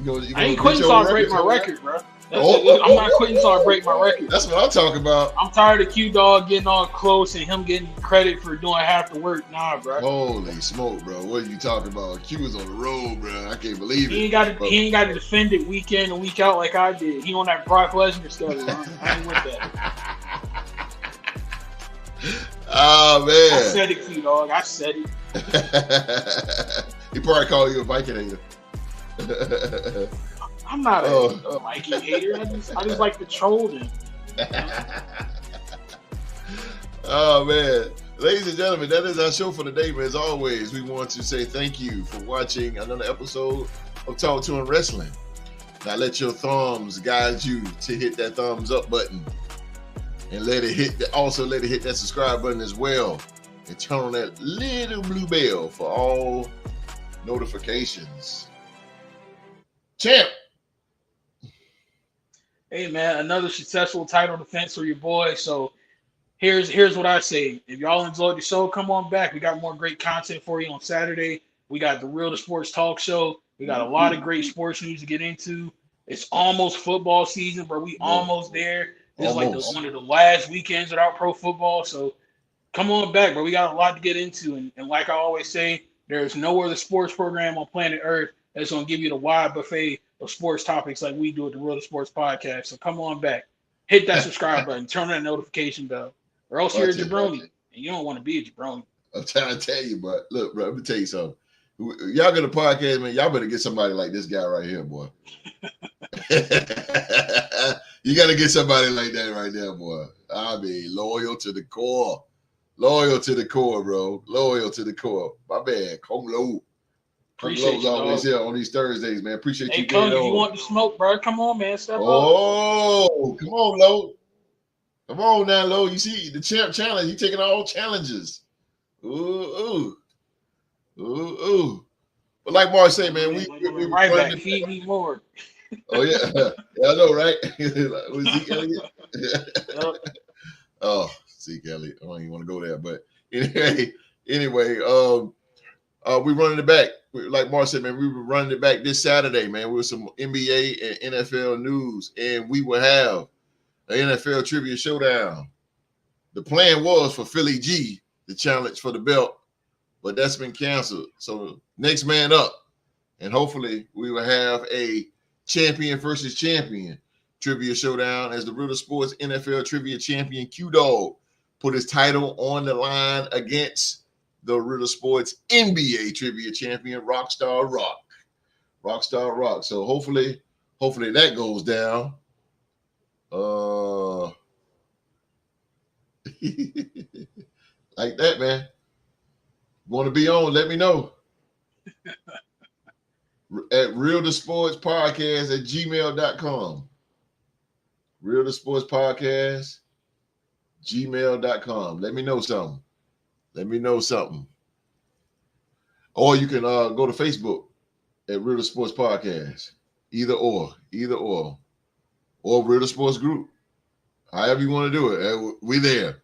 I ain't quitting until I break my record, bro. I'm not quitting until I break my record. That's what I'm talking about. I'm tired of Q Dog getting all close and him getting credit for doing half the work. Nah, bro. Holy smoke, bro. What are you talking about? Q was on the road, bro. I can't believe it. He ain't got to defend it week in and week out like I did. He on that Brock Lesnar schedule. I ain't with that. Oh, man. I said it, Q Dog. I said it. He probably called you a Viking hater. I'm not a Viking hater. I just like to troll them. Oh, man. Ladies and gentlemen, that is our show for today, man. As always, we want to say thank you for watching another episode of Talk to Him Wrestling. Now let your thumbs guide you to hit that thumbs up button. And let it hit that subscribe button as well. And turn on that little blue bell for all notifications. Champ. Hey man, another successful title defense for your boy. So here's what I say. If y'all enjoyed the show, come on back. We got more great content for you on Saturday. We got the Real to Sports Talk Show. We got a lot of great sports news to get into. It's almost football season, but we almost there. This is like one of the last weekends without pro football. So come on back, bro. We got a lot to get into. And like I always say, there's no other sports program on planet Earth that's going to give you the wide buffet of sports topics like we do at the Real to Sports Podcast. So come on back. Hit that subscribe button. Turn on that notification bell. Or else you're a jabroni. And you don't want to be a jabroni. I'm trying to tell you, but look, bro, let me tell you something. Y'all got a podcast, man. Y'all better get somebody like this guy right here, boy. You got to get somebody like that right there, boy. I mean, loyal to the core. Loyal to the core, bro. Loyal to the core. My man, Kung Lo. Kung Lo's always here on these Thursdays, man. Appreciate you getting on. If you want the smoke, bro, come on, man. Step up. Oh, come on, Lo. Come on now, Lo. You see the champ challenge. He taking all challenges. Ooh. But like Mark say, man, we right back. Feed me more. Oh yeah, yeah, I know, right? Was Zeke Elliott? Oh, Zeke Elliott. I don't even want to go there, but anyway, we running it back. Like Mark said, man, we were running it back this Saturday, man, with some NBA and NFL news, and we will have an NFL trivia showdown. The plan was for Philly G to challenge for the belt, but that's been canceled. So next man up, and hopefully we will have a champion versus champion trivia showdown as the Real to Sports NFL trivia champion Q Dog put his title on the line against the Real to Sports NBA trivia champion Rockstar Rock. So hopefully that goes down. Like that, man. Want to be on? Let me know. At Real to Sports Podcast at gmail.com. Real to Sports Podcast, gmail.com. Let me know something. Or you can go to Facebook at Real to Sports Podcast. Either or. Or Real to Sports Group. However you want to do it. We there.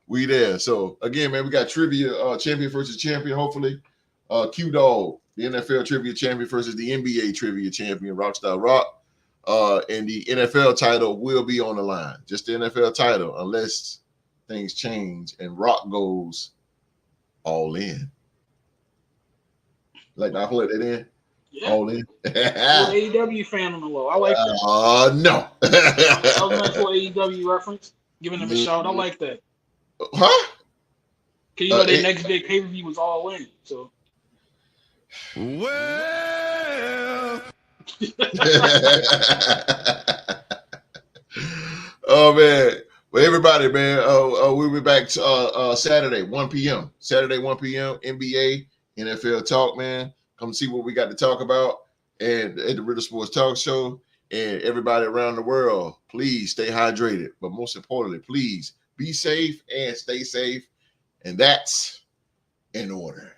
We there. So again, man, we got trivia champion versus champion, hopefully. Q Dog, the NFL trivia champion versus the NBA trivia champion, Rockstar Rock. And the NFL title will be on the line. Just the NFL title, unless things change and Rock goes all in. Like I put it in? Yeah. All in. AEW fan on the low. I like that. No. That was a nice little AEW reference. Giving them a shout. I like that. Huh? Because you know their next big pay-per-view was All In. So. Well. Oh man. Well, everybody, man. We'll be back Saturday, 1 p.m. Saturday, 1 p.m. NBA, NFL talk, man. Come see what we got to talk about. And at the Real Sports Talk Show. And everybody around the world, please stay hydrated. But most importantly, please be safe and stay safe. And that's in order.